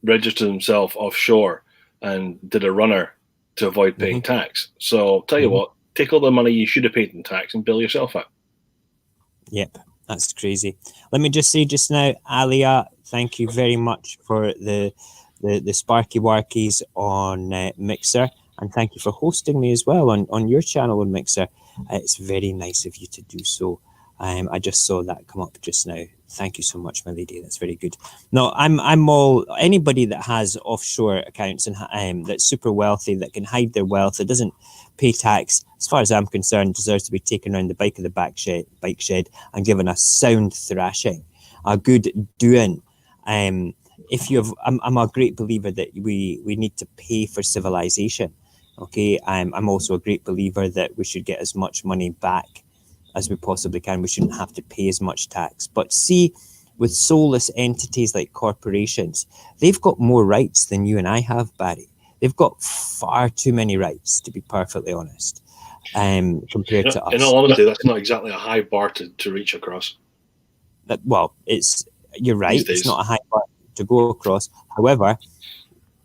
registered himself offshore and did a runner to avoid paying tax. So tell you what, take all the money you should have paid in tax and bill yourself out. Yep, that's crazy. Let me just say just now, Alia, thank you very much for the Sparky Warkies on Mixer, and thank you for hosting me as well on your channel on Mixer. It's very nice of you to do so. I just saw that come up just now. Thank you so much, my lady. That's very good. No, I'm all, anybody that has offshore accounts and that's super wealthy, that can hide their wealth, that doesn't pay tax, as far as I'm concerned, deserves to be taken around the bike of the bike shed and given a sound thrashing, a good doing. If you have, I'm a great believer that we need to pay for civilization. Okay, I'm also a great believer that we should get as much money back as we possibly can. We shouldn't have to pay as much tax. But see, with soulless entities like corporations, they've got more rights than you and I have, Barry. They've got far too many rights, to be perfectly honest, compared to us. In all honesty, that's not exactly a high bar to reach across. Well, you're right. These days. It's not a high bar to go across. However,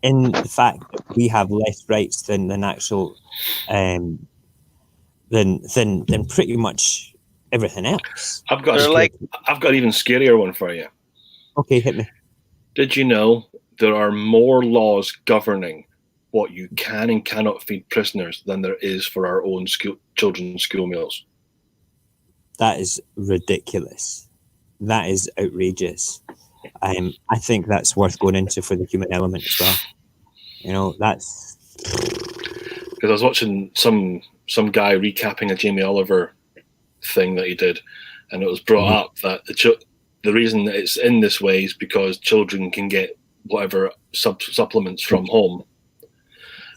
in the fact that we have less rights than actual, than pretty much everything else. I've got They're like, I've got an even scarier one for you. Okay, hit me. Did you know there are more laws governing what you can and cannot feed prisoners than there is for our own children's school meals? That is ridiculous. That is outrageous. I think that's worth going into for the human element as well. You know, that's because I was watching some guy recapping a Jamie Oliver thing that he did, and it was brought up that the reason that it's in this way is because children can get whatever supplements from home,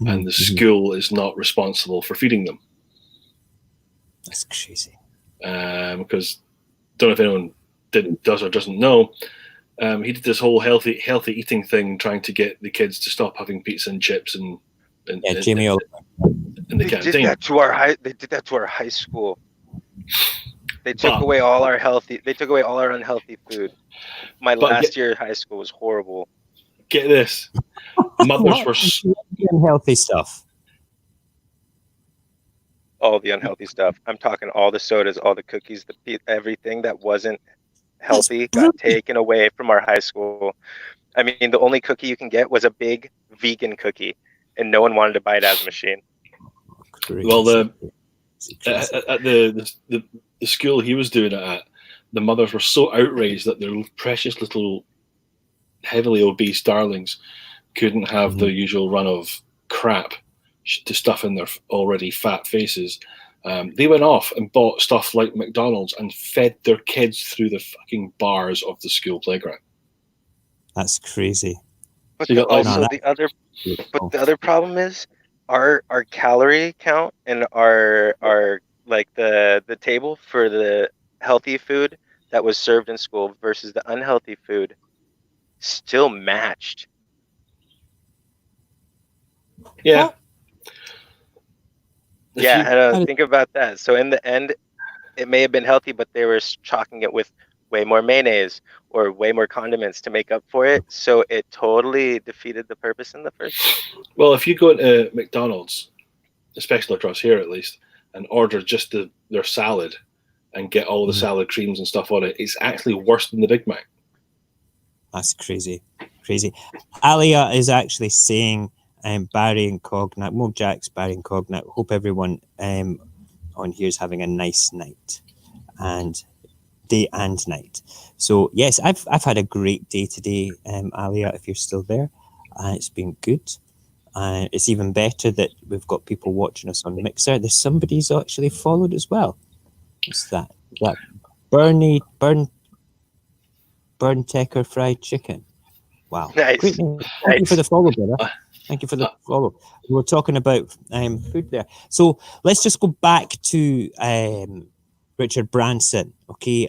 and the school is not responsible for feeding them. That's crazy. Because don't know if anyone does or doesn't know, he did this whole healthy eating thing, trying to get the kids to stop having pizza and chips and Jamie Oliver in the canteen. They did that to our high school. They took away all our unhealthy food. My last year of high school was horrible. Get this. Mothers were unhealthy stuff. All the unhealthy stuff. I'm talking all the sodas, all the cookies, everything that wasn't healthy got taken away from our high school. I mean, the only cookie you can get was a big vegan cookie, and no one wanted to buy it out of the machine. Well, at the school he was doing it at, the mothers were so outraged that their precious little heavily obese darlings couldn't have the usual run of crap to stuff in their already fat faces. They went off and bought stuff like McDonald's and fed their kids through the fucking bars of the school playground. That's crazy. But the other problem is our calorie count and our like the table for the healthy food that was served in school versus the unhealthy food still matched. Yeah. Think about that. So in the end, it may have been healthy, but they were chalking it with way more mayonnaise or way more condiments to make up for it. So it totally defeated the purpose in the first place. Well, if you go into McDonald's, especially across here at least, and order just their salad and get all the salad creams and stuff on it, it's actually worse than the Big Mac. That's crazy. Alia is actually saying, Barry and Cognat, Mojax, Barry and Cognat, hope everyone on here is having a nice night and day and night. So yes, I've had a great day today, Alia, if you're still there. It's been good. It's even better that we've got people watching us on Mixer. There's somebody who's actually followed as well. What's that? Is that Burn Tecker Fried Chicken? Wow. Nice. Great name. Thank you for the follow, brother. Thank you for the follow. We were talking about food there. So let's just go back to Richard Branson, okay,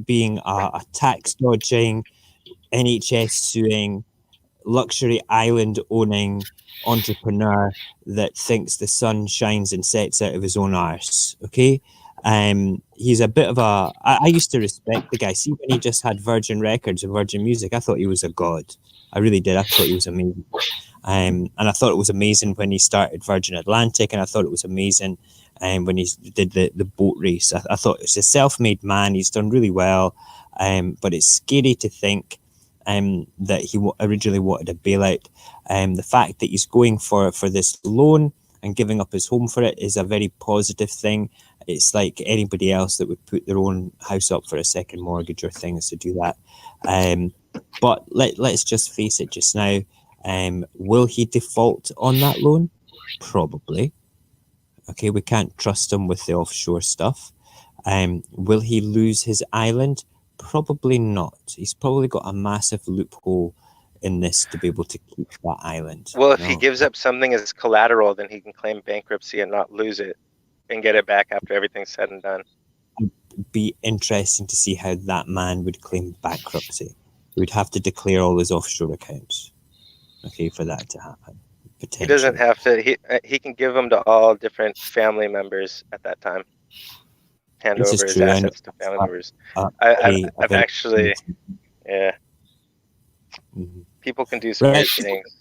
being a tax-dodging, NHS-suing, luxury island-owning entrepreneur that thinks the sun shines and sets out of his own arse, okay? He's a bit of I used to respect the guy. See, when he just had Virgin Records and Virgin Music, I thought he was a god. I really did. I thought he was amazing. And I thought it was amazing when he started Virgin Atlantic, and I thought it was amazing when he did the boat race. I thought it's a self-made man. He's done really well, but it's scary to think that he originally wanted a bailout. The fact that he's going for this loan and giving up his home for it is a very positive thing. It's like anybody else that would put their own house up for a second mortgage or things to do that. But let's just face it just now. Will he default on that loan? Probably. Okay, we can't trust him with the offshore stuff. Will he lose his island? Probably not. He's probably got a massive loophole in this to be able to keep that island. Well, if he gives up something as collateral, then he can claim bankruptcy and not lose it and get it back after everything's said and done. It'd be interesting to see how that man would claim bankruptcy. He would have to declare all his offshore accounts, okay, for that to happen. He doesn't have to. He can give them to all different family members at that time. hand This is over his true. I know. assets to family members. Uh, I've actually, yeah, Mhm. people can do some Right. weird things.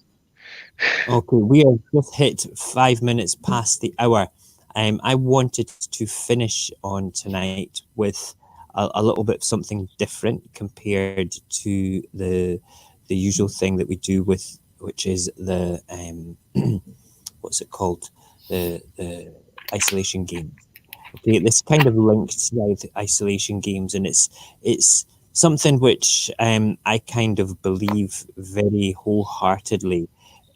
Okay, we have just hit 5 minutes past the hour. I wanted to finish on tonight with a little bit of something different compared to the usual thing that we do with, which is the what's it called, the isolation game. Okay, this kind of linked to the isolation games, and it's something which I kind of believe very wholeheartedly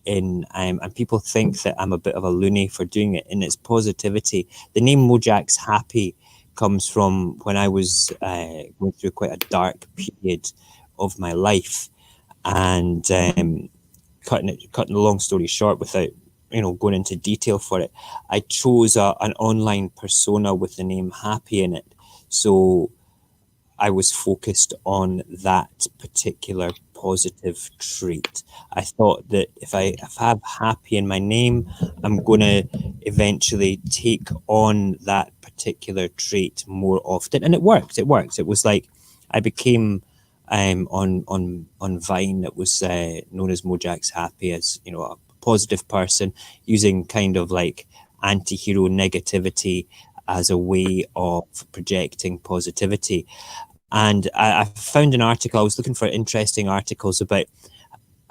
in, and people think that I'm a bit of a loony for doing it. And it's positivity. The name Mojax Happy comes from when I was going through quite a dark period of my life, and cutting a long story short, without going into detail for it, I chose an online persona with the name Happy in it. So I was focused on that particular positive trait. I thought that if I have happy in my name, I'm going to eventually take on that particular trait more often, and it worked. It worked. It was like I became on Vine. It was known as Mojax Happy, as a positive person using kind of like anti-hero negativity as a way of projecting positivity. And I found an article. I was looking for interesting articles about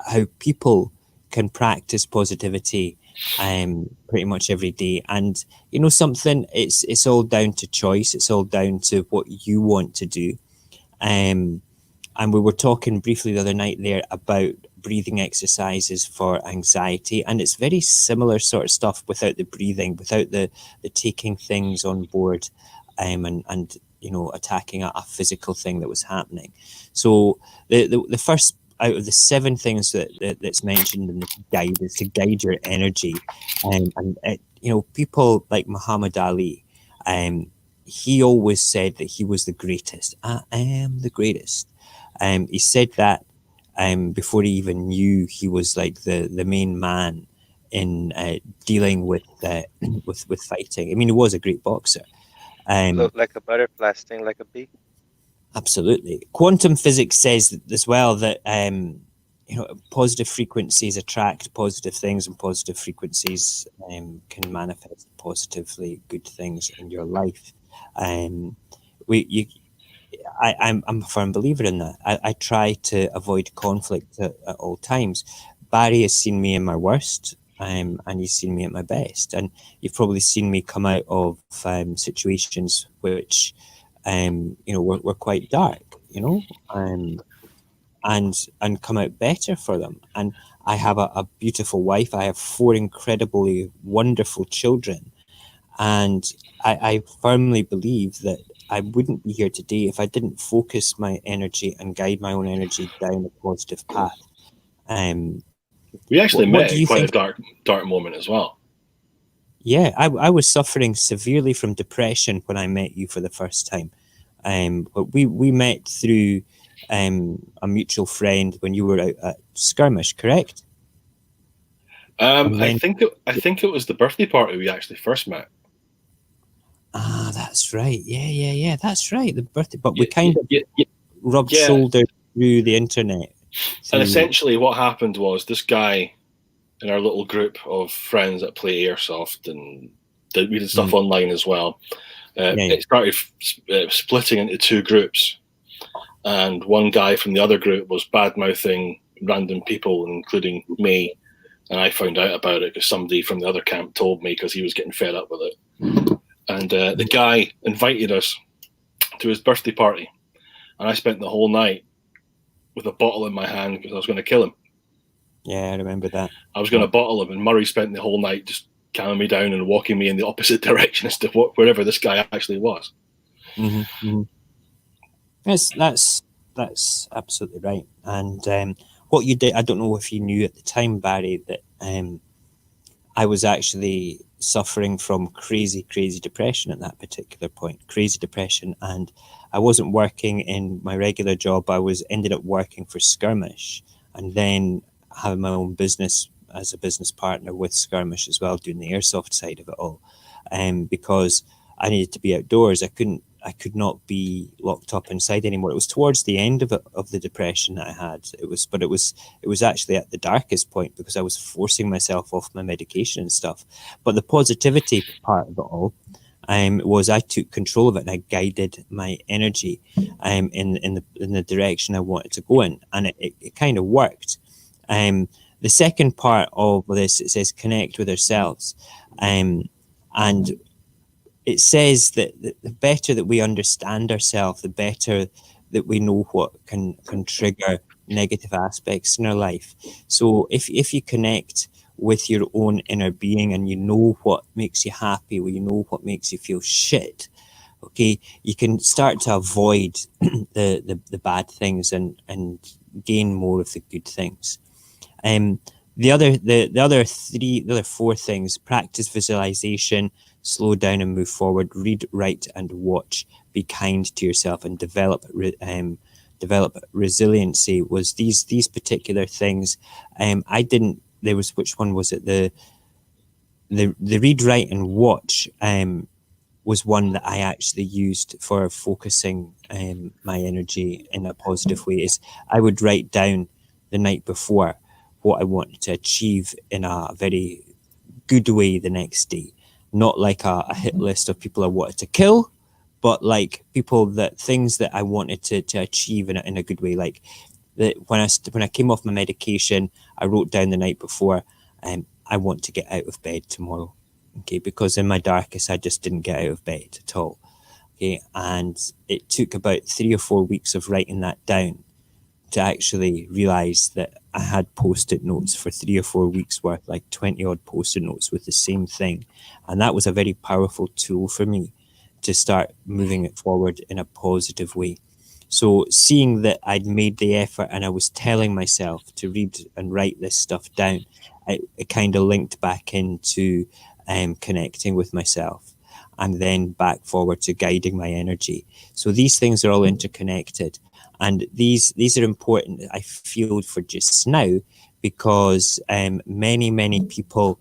how people can practice positivity pretty much every day. And something, it's all down to choice. It's all down to what you want to do. And we were talking briefly the other night there about breathing exercises for anxiety, and it's very similar sort of stuff without the breathing, without the taking things on board, and attacking a physical thing that was happening. So the first out of the 7 things that's mentioned in the guide is to guide your energy, and people like Muhammad Ali, he always said that he was the greatest. I am the greatest. He said that before he even knew he was like the main man in dealing with with fighting. I mean, he was a great boxer. Float like a butterfly, sting like a bee. Absolutely. Quantum physics says as well that positive frequencies attract positive things, and positive frequencies can manifest positively good things in your life. We you I'm a firm believer in that. I try to avoid conflict at all times. Barry has seen me in my worst, and he's seen me at my best. And you've probably seen me come out of situations which, were quite dark, and come out better for them. And I have a beautiful wife. I have 4 incredibly wonderful children. And I firmly believe that I wouldn't be here today if I didn't focus my energy and guide my own energy down a positive path. We actually what met do at you quite think? a dark moment as well. Yeah, I was suffering severely from depression when I met you for the first time. But we met through a mutual friend when you were out at Skirmish, correct? And I then, think it was the birthday party we actually first met. that's right. Yeah. That's right. The birthday, but we Yeah, kind of rubbed yeah. shoulders through the internet. And essentially, what happened was this guy in our little group of friends that play airsoft, and we did stuff online as well. It started splitting into 2 groups, and one guy from the other group was bad mouthing random people, including me. And I found out about it because somebody from the other camp told me, because he was getting fed up with it. And the guy invited us to his birthday party, and I spent the whole night with a bottle in my hand because I was going to kill him. Yeah, I remember that. I was going to bottle him, and Murray spent the whole night just calming me down and walking me in the opposite direction as to wherever this guy actually was. That's absolutely right. And what you did, I don't know if you knew at the time, Barry, that I was actually suffering from crazy depression at that particular point. Crazy depression, and I wasn't working in my regular job. I ended up working for Skirmish, and then having my own business as a business partner with Skirmish as well, doing the airsoft side of it all. Because I needed to be outdoors. I could not be locked up inside anymore. It was towards the end of the depression that I had. It was actually at the darkest point because I was forcing myself off my medication and stuff. But the positivity part of it all was I took control of it and I guided my energy in the direction I wanted to go in, and it kind of worked. The second part of this, it says connect with ourselves, and it says that the better that we understand ourselves, the better that we know what can trigger negative aspects in our life. So if you connect with your own inner being and you know what makes you happy, or you know what makes you feel shit, okay, you can start to avoid the bad things and gain more of the good things. The other four things: practice visualization, slow down and move forward, read, write, and watch, be kind to yourself, and develop resiliency. Was these particular things? I didn't. There was, which one was it? The read, write, and watch was one that I actually used for focusing my energy in a positive way. Is I would write down the night before what I wanted to achieve in a very good way the next day. Not like a hit list of people I wanted to kill, but like things that I wanted to achieve in a good way. Like when I came off my medication, I wrote down the night before, I want to get out of bed tomorrow. Okay, because in my darkest, I just didn't get out of bed at all. Okay, and it took about 3 or 4 weeks of writing that down to actually realize that I had post-it notes for 3 or 4 weeks worth, like 20 odd post-it notes with the same thing. And that was a very powerful tool for me to start moving it forward in a positive way. So seeing that I'd made the effort and I was telling myself to read and write this stuff down, it kind of linked back into connecting with myself, and then back forward to guiding my energy. So these things are all interconnected. And these are important, I feel, for just now, because many people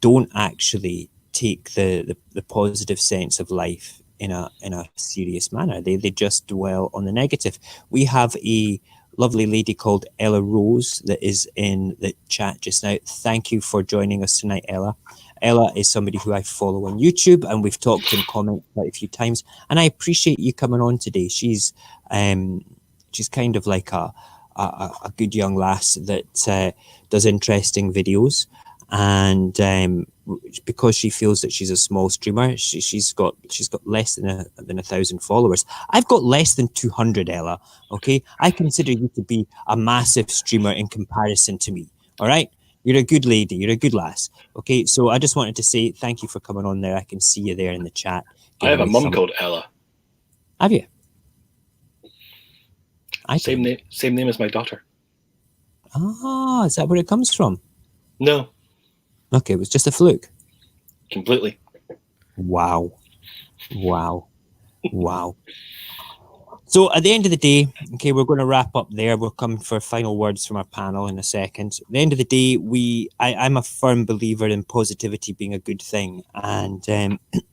don't actually take the positive sense of life in a serious manner. They just dwell on the negative. We have a lovely lady called Ella Rose that is in the chat just now. Thank you for joining us tonight, Ella. Ella is somebody who I follow on YouTube, and we've talked in comments quite a few times. And I appreciate you coming on today. She's kind of like a good young lass that does interesting videos, and because she feels that she's a small streamer, she's got less than 1,000 followers. I've got less than 200, Ella. Okay, I consider you to be a massive streamer in comparison to me. All right. You're a good lady. You're a good lass. Okay, so I just wanted to say thank you for coming on there. I can see you there in the chat. I have a mum called Ella. Have you? Same name as my daughter. Ah, is that where it comes from? No. Okay, it was just a fluke. Completely. Wow. So at the end of the day, okay, we're going to wrap up there. We'll come for final words from our panel in a second. At the end of the day, I'm a firm believer in positivity being a good thing. And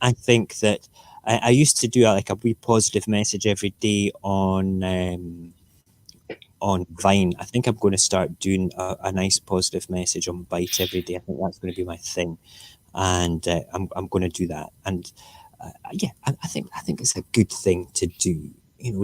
I think that I used to do like a wee positive message every day on Vine. I think I'm going to start doing a nice positive message on Byte every day. I think that's going to be my thing. And I'm going to do that. And I think it's a good thing to do.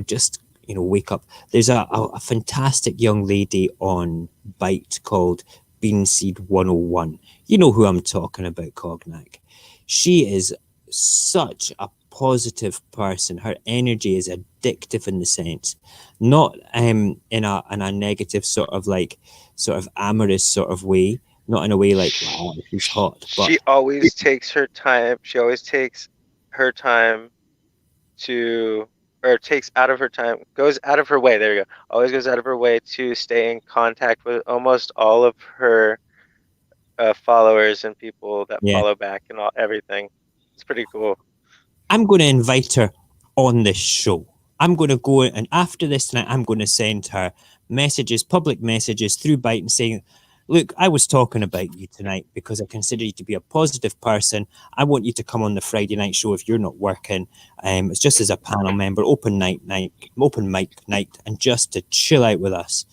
Just wake up. There's a fantastic young lady on Byte called Beanseed 101. You know who I'm talking about, Cognac. She is such a positive person. Her energy is addictive in the sense, not in a negative sort of amorous sort of way, not in a way like, wow, she's hot. But she always takes her time. She always takes her time takes out of her time, goes out of her way. There you go. Always goes out of her way to stay in contact with almost all of her followers and people that follow back and everything. It's pretty cool. I'm going to invite her on this show. I'm going to go, and after this tonight, I'm going to send her messages, public messages through Byte, and saying, look, I was talking about you tonight because I consider you to be a positive person. I want you to come on the Friday night show if you're not working. It's just as a panel member, open mic night, and just to chill out with us.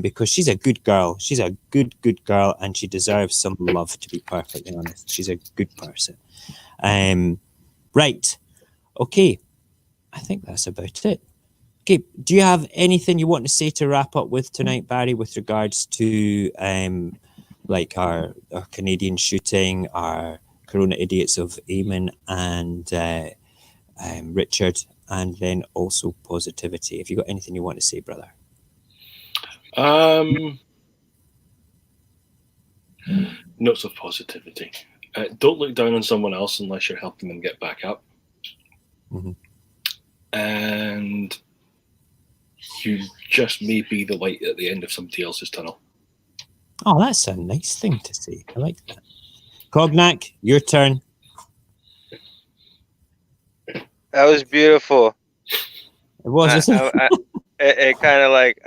Because she's a good girl. She's a good girl, and she deserves some love, to be perfectly honest. She's a good person. Right. Okay. I think that's about it. Okay. Do you have anything you want to say to wrap up with tonight, Barry, with regards to like our Canadian shooting, our Corona idiots of Eamon and Richard, and then also positivity? Have you got anything you want to say, brother? Notes of positivity. Don't look down on someone else unless you're helping them get back up. Mm-hmm. And you just may be the light at the end of somebody else's tunnel. Oh, that's a nice thing to say. I like that. Cognac, your turn. That was beautiful. It was. It kind of like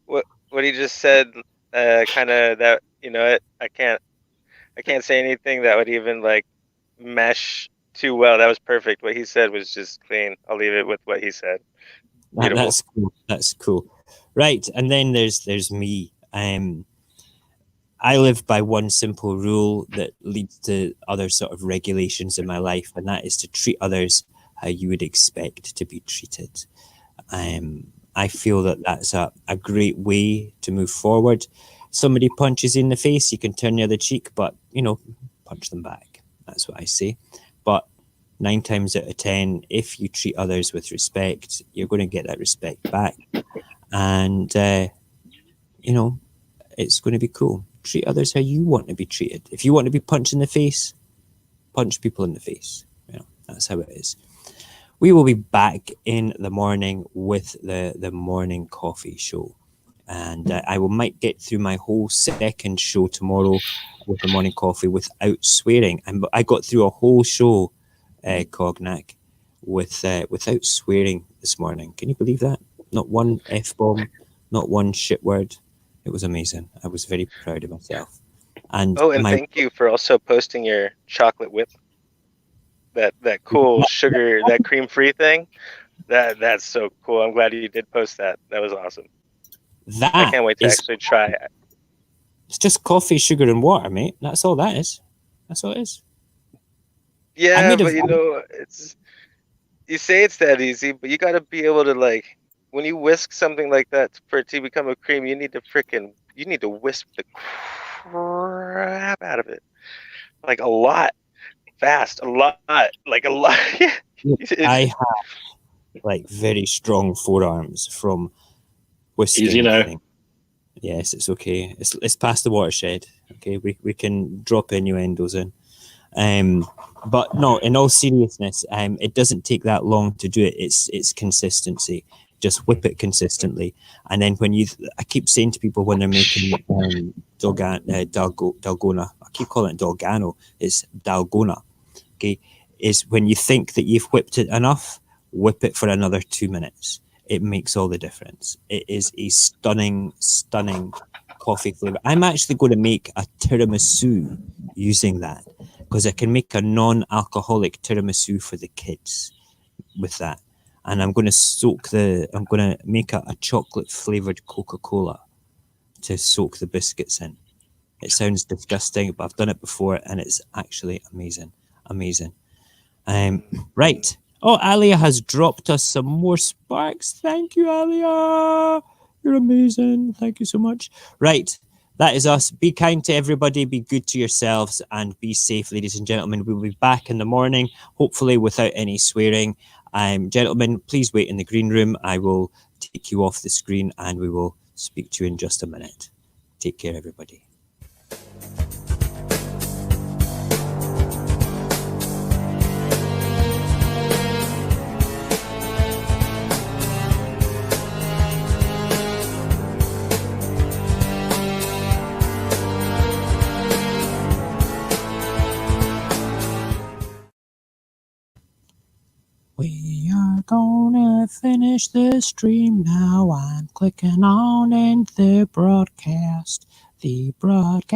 what he just said. Kind of that, you know. I can't say anything that would even like mesh too well. That was perfect. What he said was just clean. I'll leave it with what he said. Beautiful. That's cool. That's cool. Right, and then there's me. I live by one simple rule that leads to other sort of regulations in my life, and that is to treat others how you would expect to be treated. I feel that that's a great way to move forward. Somebody punches you in the face, you can turn the other cheek, but, you know, punch them back. That's what I say. But 9 times out of 10, if you treat others with respect, you're going to get that respect back. And, you know, it's going to be cool. Treat others how you want to be treated. If you want to be punched in the face, punch people in the face. You know, that's how it is. We will be back in the morning with the morning coffee show. And I might get through my whole second show tomorrow with the morning coffee without swearing. I got through a whole show, Cognac, without swearing this morning. Can you believe that? Not one F-bomb, not one shit word. It was amazing. I was very proud of myself. And thank you for also posting your chocolate whip. That cool sugar, that cream-free thing. That's so cool. I'm glad you did post that. That was awesome. I can't wait to actually try it. It's just coffee, sugar, and water, mate. That's all that is. That's all it is. Yeah, but you know, you say it's that easy, but you got to be able to, like, when you whisk something like that for it to become a cream, you need to whisk the crap out of it, like a lot, fast, a lot. I have like very strong forearms from whisking. Easy now. Yes, it's okay. It's past the watershed. Okay, we can drop innuendos in. But no, in all seriousness, it doesn't take that long to do it. It's consistency. Just whip it consistently, and then I keep saying to people when they're making dalgona. I keep calling it dalgano. It's dalgona. Okay, is when you think that you've whipped it enough, whip it for another 2 minutes. It makes all the difference. It is a stunning coffee flavor. I'm actually going to make a tiramisu using that because I can make a non-alcoholic tiramisu for the kids with that. And I'm going to make a chocolate flavored Coca-Cola to soak the biscuits in. It sounds disgusting, but I've done it before and it's actually amazing. Right. Oh, Alia has dropped us some more sparks. Thank you, Alia. You're amazing. Thank you so much. Right. That is us. Be kind to everybody. Be good to yourselves and be safe, ladies and gentlemen. We'll be back in the morning, hopefully without any swearing. Gentlemen, please wait in the green room. I will take you off the screen and we will speak to you in just a minute. Take care, everybody. We are gonna finish the stream now. I'm clicking on end the broadcast. The broadcast.